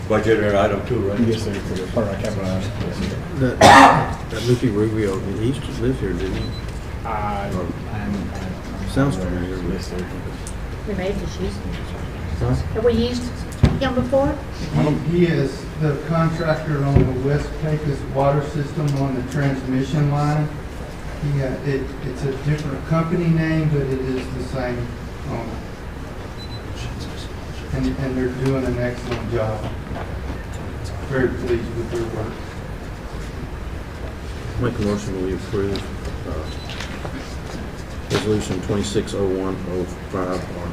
Budgeted item 2, right? Yes, sir, for part of our capital. Yes, sir. That Lupe Rubio, he used to live here, didn't he? Sounds familiar. Yes, sir. We may have just used him. Have we used him before? He is the contractor on the West Pecos water system on the transmission line. It's a different company name, but it is the same owner. And they're doing an excellent job. Very pleased with their work. Make a motion, we approve Resolution 26-01-05R.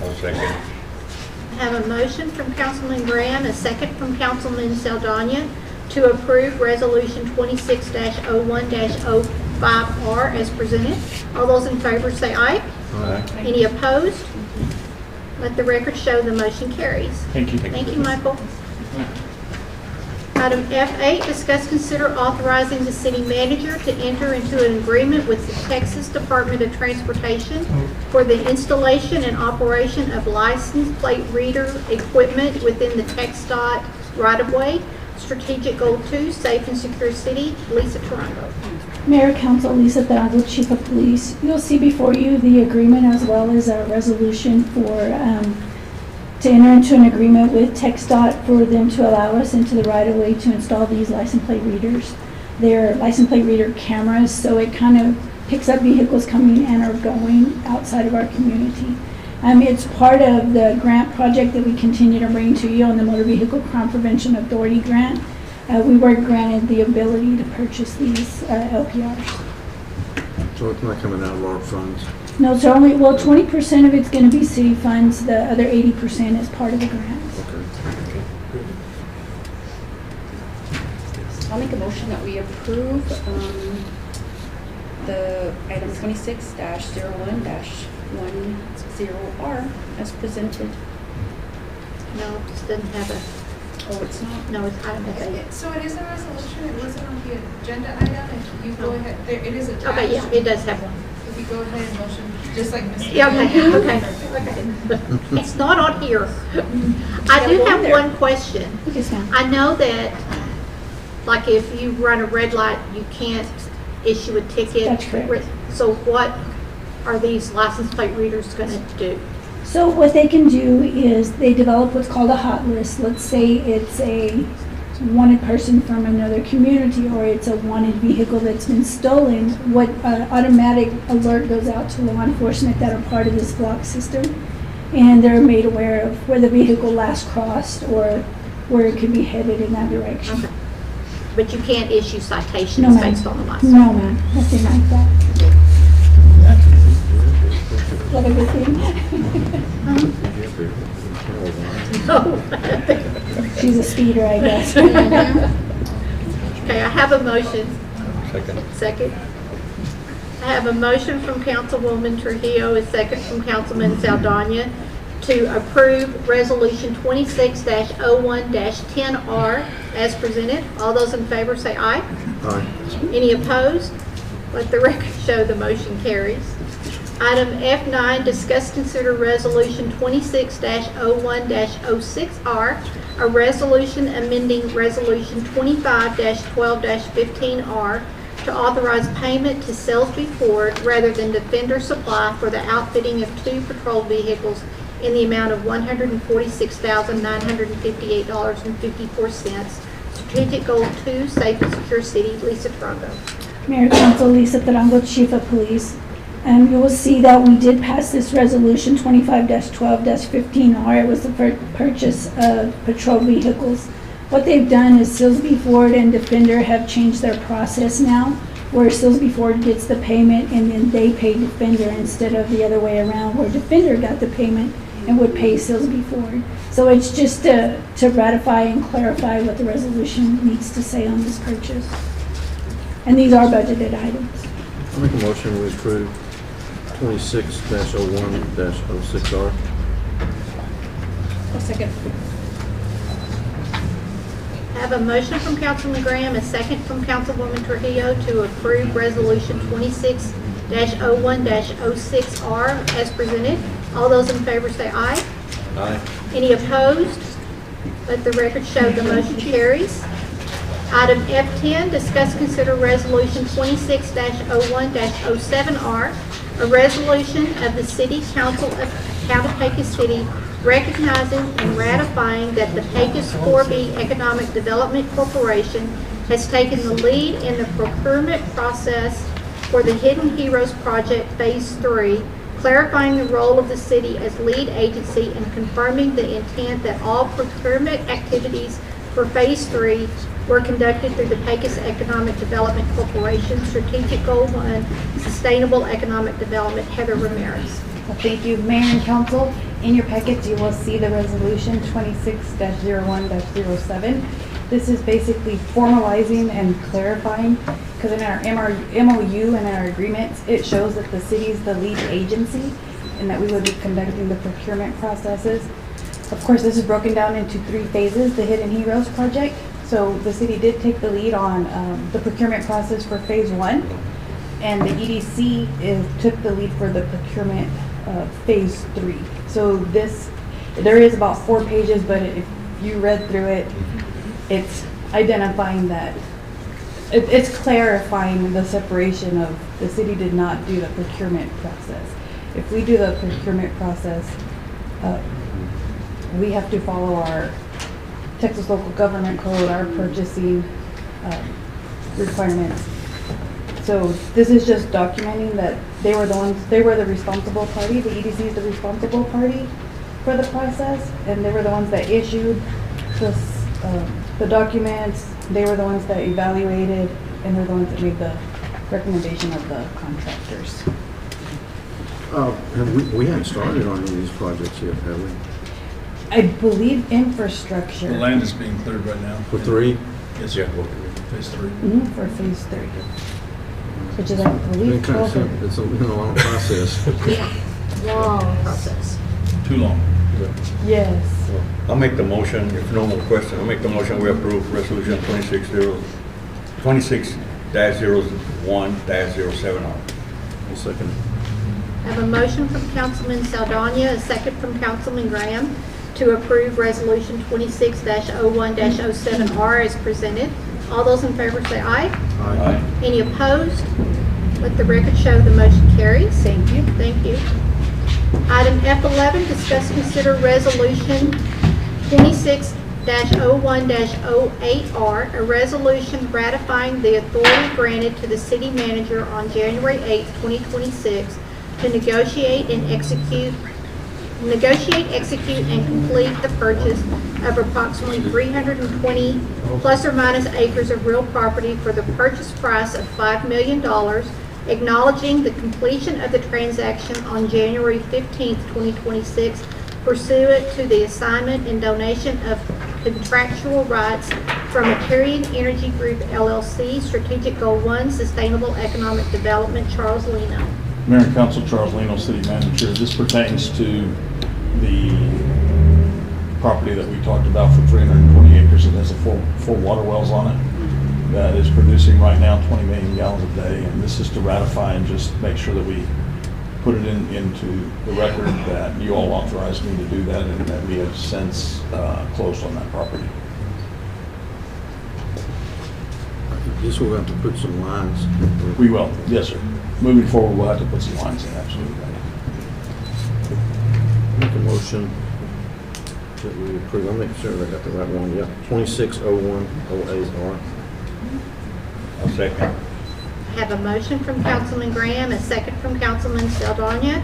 I'll second. I have a motion from Councilman Graham, a second from Councilman Saldana to approve Resolution 26-01-05R as presented. All those in favor say aye. Aye. Any opposed? Let the record show the motion carries. Thank you. Thank you, Michael. Item F8, discuss, consider authorizing the city manager to enter into an agreement with the Texas Department of Transportation for the installation and operation of license plate reader equipment within the TxDOT right-of-way. Strategic Goal 2, safe and secure city. Lisa Tarango. Mayor, Council, Lisa Tarango, Chief of Police. You'll see before you the agreement as well as a resolution for to enter into an agreement with TxDOT for them to allow us into the right-of-way to install these license plate readers. They're license plate reader cameras, so it kind of picks up vehicles coming and are going outside of our community. It's part of the grant project that we continue to bring to you on the Motor Vehicle Crime Prevention Authority grant. We were granted the ability to purchase these LPRs. So it's not coming out of our funds? No, it's only, 20% of it's going to be city funds. The other 80% is part of the grant. I'll make a motion that we approve the item 26-01-10R as presented. No, this doesn't have a, Oh, it's not? no, it's item F8. So it is a resolution, it wasn't on the agenda item, if you go ahead, it is attached. Okay, yeah, it does have one. If you go ahead and motion, just like Mr. Yeah, okay. It's not on here. I do have one question. Yes, ma'am. I know that, like, if you run a red light, you can't issue a ticket. That's correct. So what are these license plate readers going to do? So what they can do is they develop what's called a hot list. Let's say it's a wanted person from another community, or it's a wanted vehicle that's been stolen, what automatic alert goes out to law enforcement that are part of this block system, and they're made aware of where the vehicle last crossed or where it could be headed in that direction. Okay. But you can't issue No, citations ma'am. based on the license? No, ma'am, nothing like that. Is that a good thing? She's a speeder, I guess. Okay, I have a motion. Second. Second. I have a motion from Councilwoman Trujillo, a second from Councilman Saldana, to approve Resolution 26-01-10R as presented. All those in favor say aye. Aye. Any opposed? Let the record show the motion carries. Item F9, discuss, consider Resolution 26-01-06R, a resolution amending Resolution 25-12-15R to authorize payment to Salisbury Ford rather than Defender Supply for the outfitting of 2 patrol vehicles in the amount of $146,958.54. Strategic Goal 2, Safe and Secure City. Lisa Tarango. Mayor Council, Lisa Tarango, Chief of Police. You will see that we did pass this resolution 25-12-15R. It was the purchase of patrol vehicles. What they've done is Salisbury Ford and Defender have changed their process now, where Salisbury Ford gets the payment and then they pay Defender instead of the other way around, where Defender got the payment and would pay Salisbury Ford. So it's just to ratify and clarify what the resolution needs to say on this purchase. And these are budgeted items. I'll make a motion we approve 26-01-06R. A second. I have a motion from Councilman Graham, a second from Councilwoman Trujillo to approve Resolution 26-01-06R as presented. All those in favor say aye. Aye. Any opposed? Let the record show the motion carries. Item F10, discuss, consider Resolution 26-01-07R, a resolution of the City Council of Town of Pecos City recognizing and ratifying that the Pecos 4B Economic Development Corporation has taken the lead in the procurement process for the Hidden Heroes Project Phase 3, clarifying the role of the city as lead agency and confirming the intent that all procurement activities for Phase 3 were conducted through the Pecos Economic Development Corporation. Strategic Goal 1, Sustainable Economic Development. Heather Ramirez. Well, thank you, Mayor and Council. In your packets, you will see the resolution 26-01-07. This is basically formalizing and clarifying, because in our MOU and our agreements, it shows that the city is the lead agency and that we would be conducting the procurement processes. Of course, this is broken down into 3 phases, the Hidden Heroes project. So the city did take the lead on the procurement process for Phase 1, and the EDC took the lead for the procurement Phase 3. So there is about 4 pages, but if you read through it, it's identifying that, it's clarifying the separation of the city did not do the procurement process. If we do the procurement process, we have to follow our Texas Local Government Code, our purchasing requirements. So this is just documenting that they were the responsible party, the EDC is the responsible party for the process, and they were the ones that issued the documents, they were the ones that evaluated, and they're the ones that made the recommendation of the contractors. We haven't started on any of these projects yet, have we? I believe infrastructure. The land is being cleared right now. For 3? Yes, sir. Phase 3. For Phase 3. Which is, I believe, It's been a long process. Yeah, long process. Too long. Yes. I'll make the motion, if no more questions, I'll make the motion, we approve resolution 26-01-07R. I'll second. I have a motion from Councilman Saldana, a second from Councilman Graham to approve Resolution 26-01-07R as presented. All those in favor say aye. Aye. Any opposed? Let the record show the motion carries. Thank you. Thank you. Item F11, discuss, consider Resolution 2026-01-08R, a resolution ratifying the authority granted to the city manager on January 8, 2026 to negotiate, execute, and complete the purchase of approximately 320 plus or minus acres of real property for the purchase price of $5 million, acknowledging the completion of the transaction on January 15, 2026, pursuant to the assignment and donation of contractual rights from Materian Energy Group LLC, Strategic Goal 1, Sustainable Economic Development, Charles Lino. Mayor and Council, Charles Lino, City Manager. This pertains to the property that we talked about for 320 acres. It has a four water wells on it that is producing right now 20 million gallons a day. And this is to ratify and just make sure that we put it into the record that you all authorized me to do that and that we have since closed on that property. This will have to put some lines. We will, yes, sir. Moving forward, we'll have to put some lines in, absolutely. Make a motion that we approve. I'll make sure I got the right one. Yeah, 260108R. I'll second. Have a motion from Councilman Graham, a second from Councilman Saldana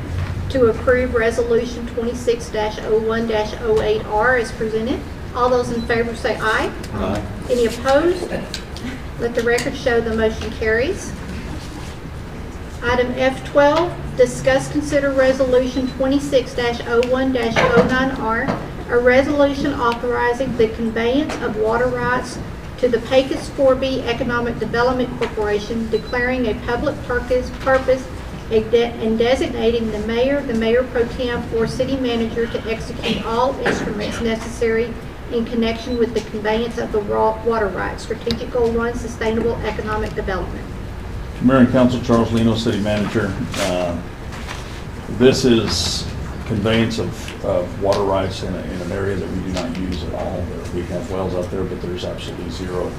to approve Resolution 26-01-08R as presented. All those in favor say aye. Aye. Any opposed? Let the record show the motion carries. Item F12, discuss, consider Resolution 26-01-09R, a resolution authorizing the conveyance of water rights to the Pecos 4B Economic Development Corporation, declaring a public purpose and designating the mayor pro tem, or city manager to execute all instruments necessary in connection with the conveyance of the water rights. Strategic Goal 1, Sustainable Economic Development. Mayor and Council, Charles Lino, City Manager. This is conveyance of water rights in an area that we do not use at all. We have wells out there, but there's absolutely zero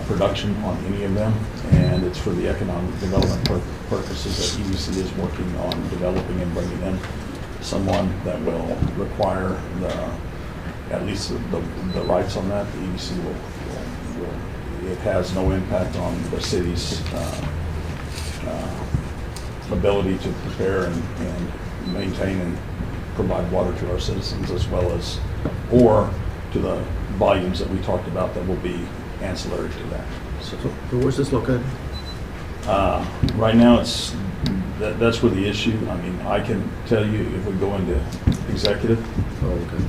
production on any of them, and it's for the economic development purposes that EDC is working on developing and bringing in someone that will require at least the rights on that. The EDC will it has no impact on the city's ability to prepare and maintain and provide water to our citizens, as well as, or to the volumes that we talked about that will be ancillary to that. So where's this located? Right now, that's where the issue, I mean, I can tell you if we go into executive. Oh, okay.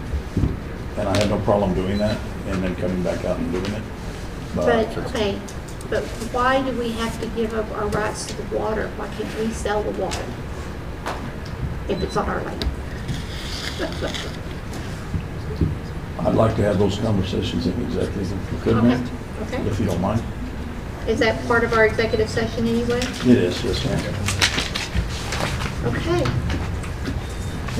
And I have no problem doing that and then coming back out and doing it. But why do we have to give up our rights to the water? Why can't we sell the water if it's on our land? I'd like to have those conversations in executive, if we could, ma'am, Okay. if you don't mind. Is that part of our executive session anyway? It is, yes, ma'am. Okay.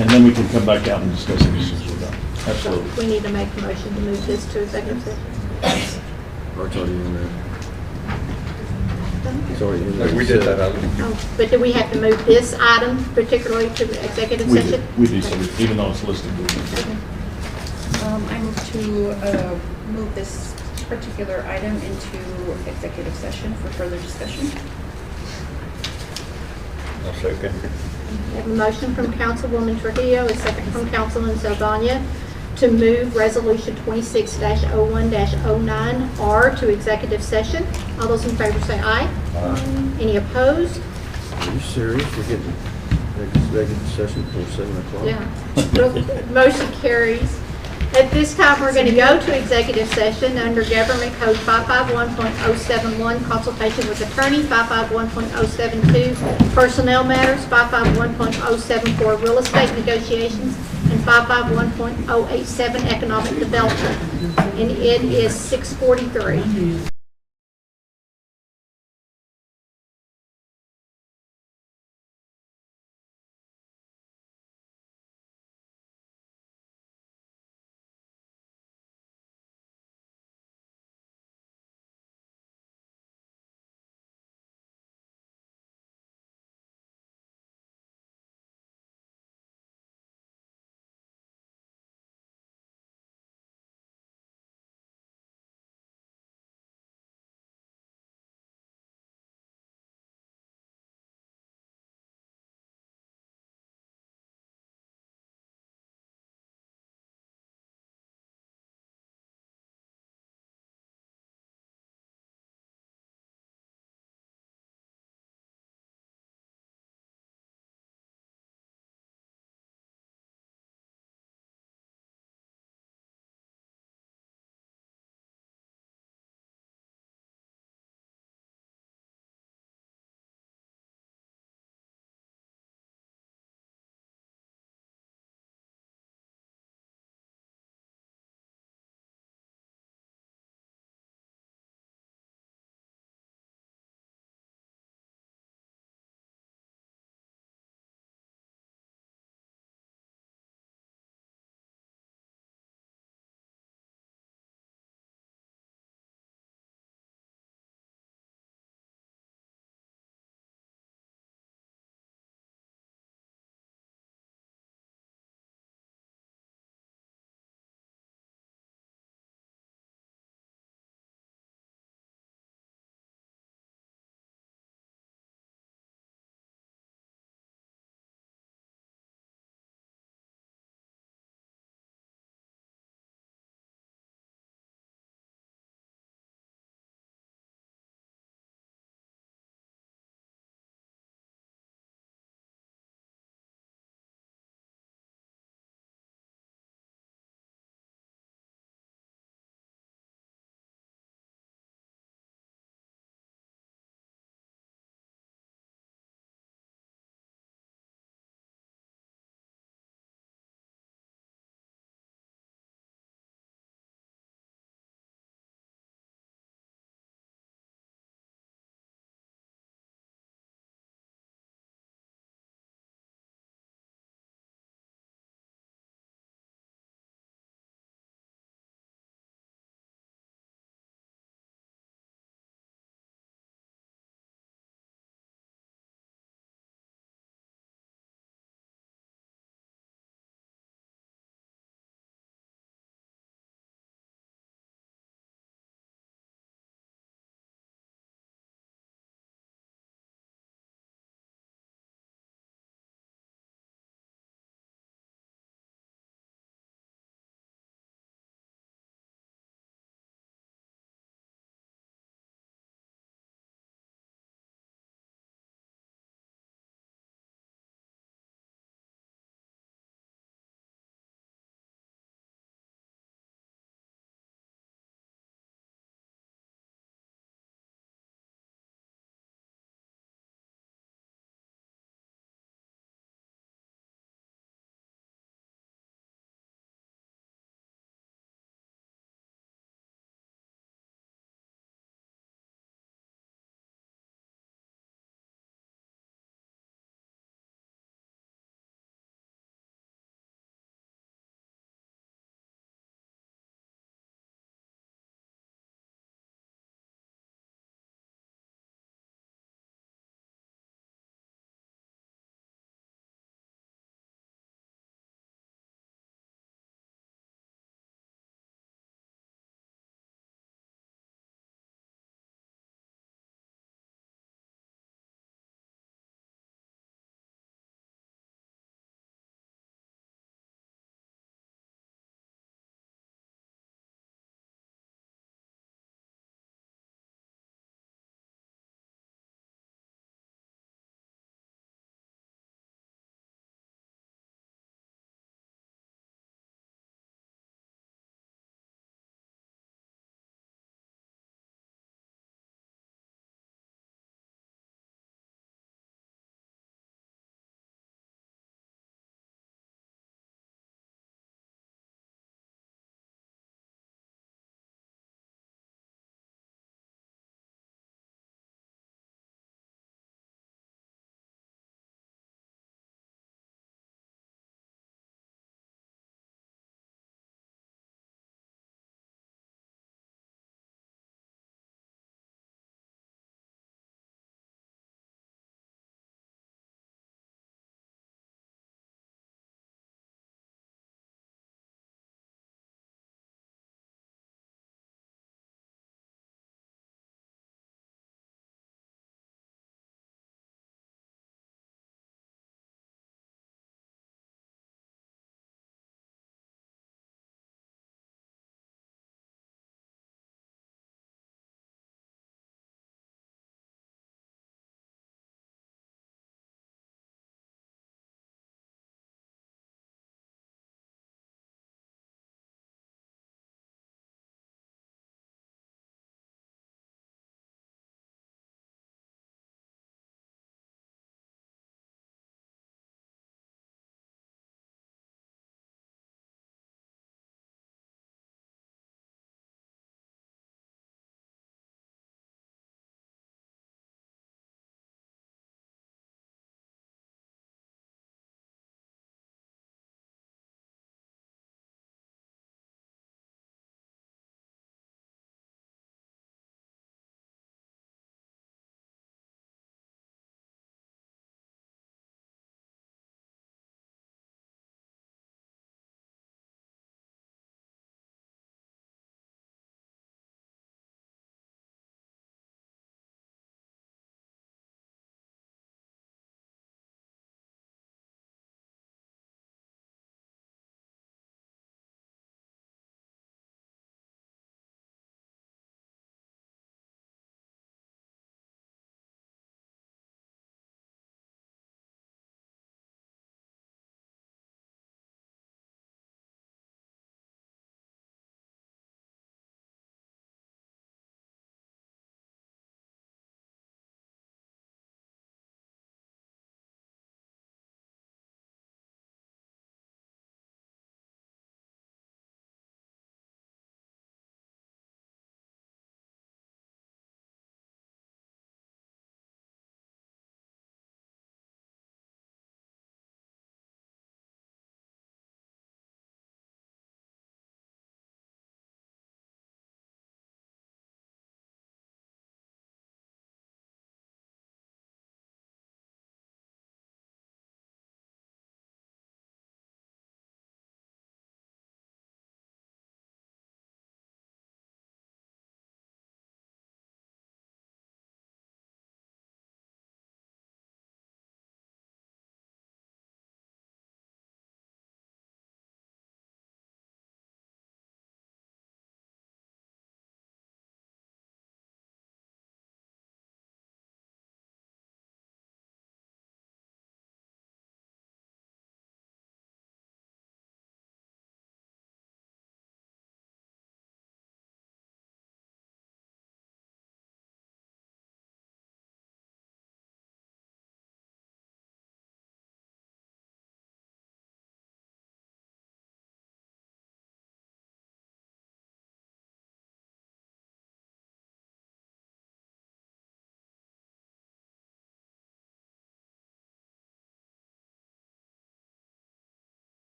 And then we can come back out and discuss it as soon as we're done. Absolutely. We need to make a motion to move this to executive session. Or it's already in there. It's already in there. We did that already. Oh, but do we have to move this item particularly to the executive We session? do, so even though it's listed. we do. I move to move this particular item into executive session for further discussion. I'll second. We have a motion from Councilwoman Trujillo, a second from Councilman Saldana, to move Resolution 26-01-09R to executive session. All those in favor say aye. Aye. Any opposed? Are you serious? We're getting executive session before 7 o'clock? Yeah. Motion carries. At this time, we're going to go to executive session under Government Code 551.071, consultation with attorney, 551.072, personnel matters, 551.074, real estate negotiations, and 551.087, economic development. And it is 6:43.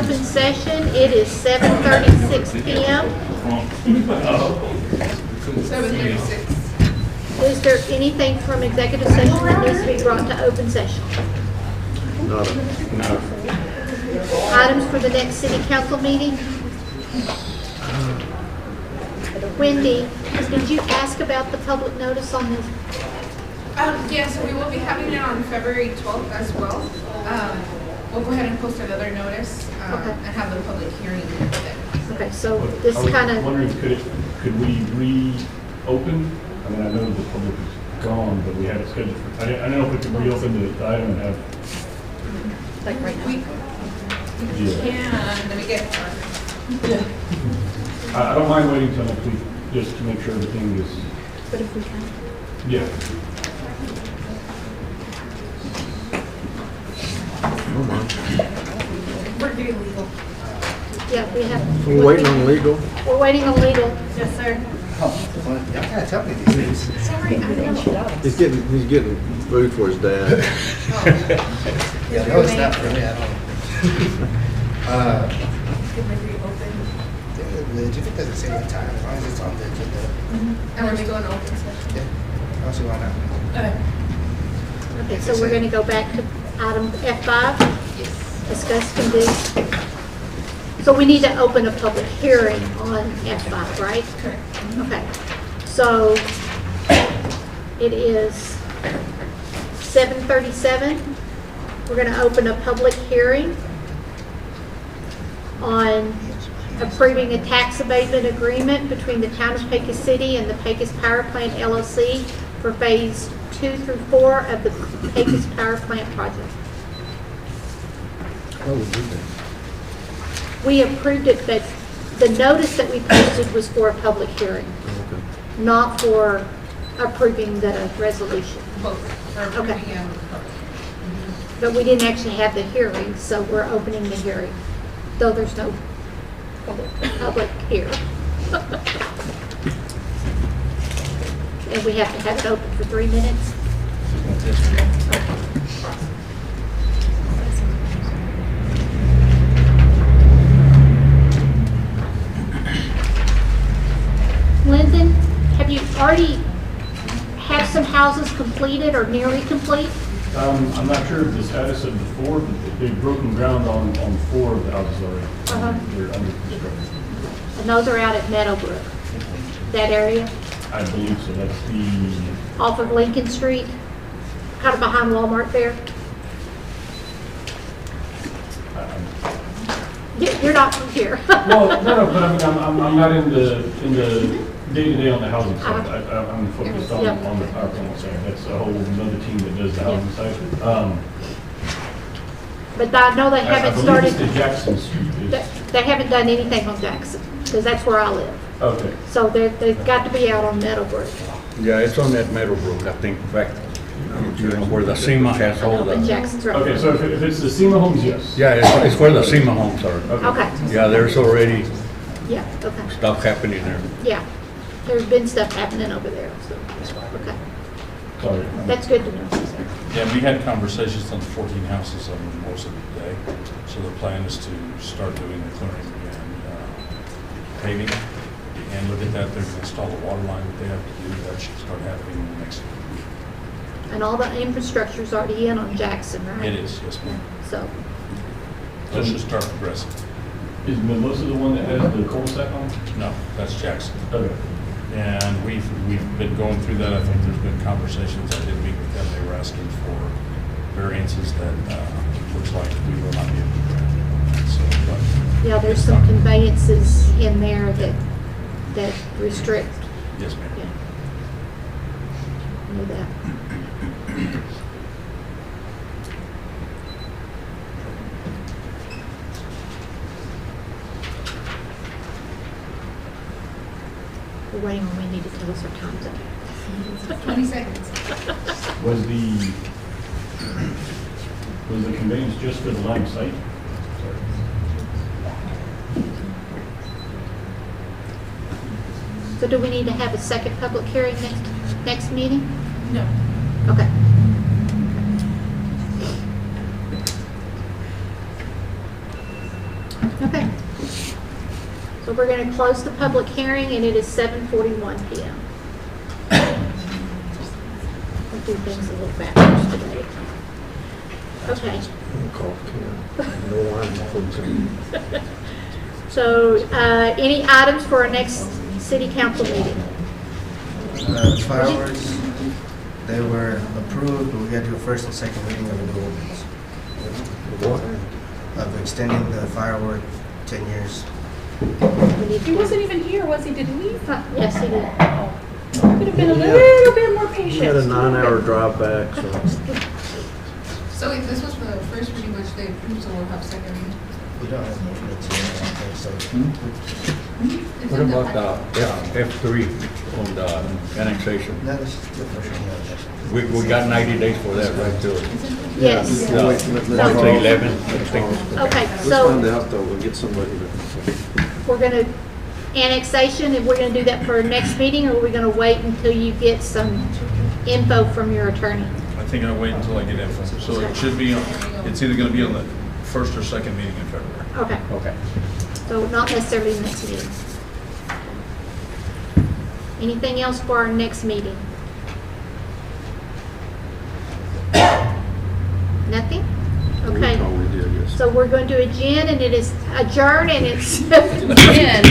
open session. It is 7:36 p.m. 7:36. Is there anything from executive session that needs to be brought to open session? Items for the next city council meeting? Wendy, did you ask about the public notice on this? Yeah, so we will be having it on February 12th as well. We'll go ahead and post another notice and have the public hearing then. Okay, so this I was kind of, wondering, could we reopen? I mean, I know the public is gone, but we have it scheduled for, I don't know if we could reopen the item and have. Like right now? We can, let me get. I don't mind waiting till next week, just to make sure everything is. but if we can. Yeah. We're getting legal. Yeah, we have. We're waiting on legal. We're waiting on legal. Yes, sir. Y'all gotta tell me these things. Sorry, I know. He's getting food for his dad. Yeah, no, it's not for me, I don't. Can we reopen? The agenda doesn't say what time, as long as it's on the agenda. And we're still in open session? Yeah, I don't see why not. Okay. Okay, so we're going to go back to item F5. Discuss conditions. So we need to open a public hearing on F5, right? Correct. Okay, so it is 7:37. We're going to open a public hearing on approving a tax abatement agreement between the Town of Pecos City and the Pecos Power Plant LLC for Phase 2 through 4 of the Pecos Power Plant project. We approved it, but the notice that we posted was for a public hearing, not for approving the resolution. Both. Or Okay. approving and public. But we didn't actually have the hearing, so we're opening the hearing, though there's no public here. And we have to have it open for 3 minutes. Lyndon, have you already have some houses completed or nearly complete? I'm not sure of the status of the 4, but they've broken ground on 4 of the houses already. They're under construction. And those are out at Meadowbrook, that area, I believe so, that's the, off of Lincoln Street, kind of behind Walmart there. You're not from here. well, no, but I mean, I'm not in the day-to-day on the housing side. I'm focused on the power plant side. That's a whole another team that does the housing side. But I know they haven't I started. believe it's the Jackson Street. They haven't done anything on Jackson, because that's where I live. Okay. So they've got to be out on Meadowbrook. Yeah, it's on that Meadowbrook, I think, back, where the SEMA has all And the. Jackson's right. Okay, so if it's the SEMA homes, yes. Yeah, it's where the SEMA homes are. Okay. Yeah, there's already Yeah, okay. stuff happening there. Yeah, there's been stuff happening over there, so, okay. Sorry. That's good to know. Yeah, we had conversations on the 14 houses on most of the day. So the plan is to start doing the clearing and paving. And look at that, they're going to install a water line that they have to do. That should start happening in the next week. And all the infrastructure's already in on Jackson, right? It is, yes, ma'am. So, That should start progressing. Is Mimosa the one that has the cul-de-sac on? No, that's Jackson. Okay. And we've been going through that. I think there's been conversations. I did meet with them. They were asking for variances that looks like we will not be able to grant. So, but yeah, there's some conveyances in there that restrict. yes, ma'am. Yeah. Knew that. We're waiting on Wendy to tell us our time's up. 20 seconds. Was the conveyance just for the line of sight? Sorry. So do we need to have a second public hearing next meeting? No. Okay. So we're going to close the public hearing, and it is 7:41 PM. We'll do things a little backwards today. Okay. So, any items for our next city council meeting? Fireworks, they were approved, but we got to do a first and second reading of the ordinance. Of extending the firework 10 years. He wasn't even here, was he? Did he leave? Yes, he did. Could have been a little bit more patient. We had a 9-hour drive back, so. So wait, this was the first reading which they approved, so we'll have second reading. We don't have no ordinance here, I don't think so. It's What in the about packet. F3 on the annexation? That is the first reading. We got 90 days for that, right, Phil? Yes. Yeah. Let's Until 11, I think. Okay, Let's so find out though, we'll get somebody to. we're going to, annexation, and we're going to do that for our next meeting, or are we going to wait until you get some info from your attorney? I think I'll wait until I get info. So it should be, it's either gonna be on the first or second meeting in February. Okay, Okay. so not necessarily the next meeting. Anything else for our next meeting? Nothing? Okay. We did, yes. So we're going to adjourn, and it is adjourned, and it's Again.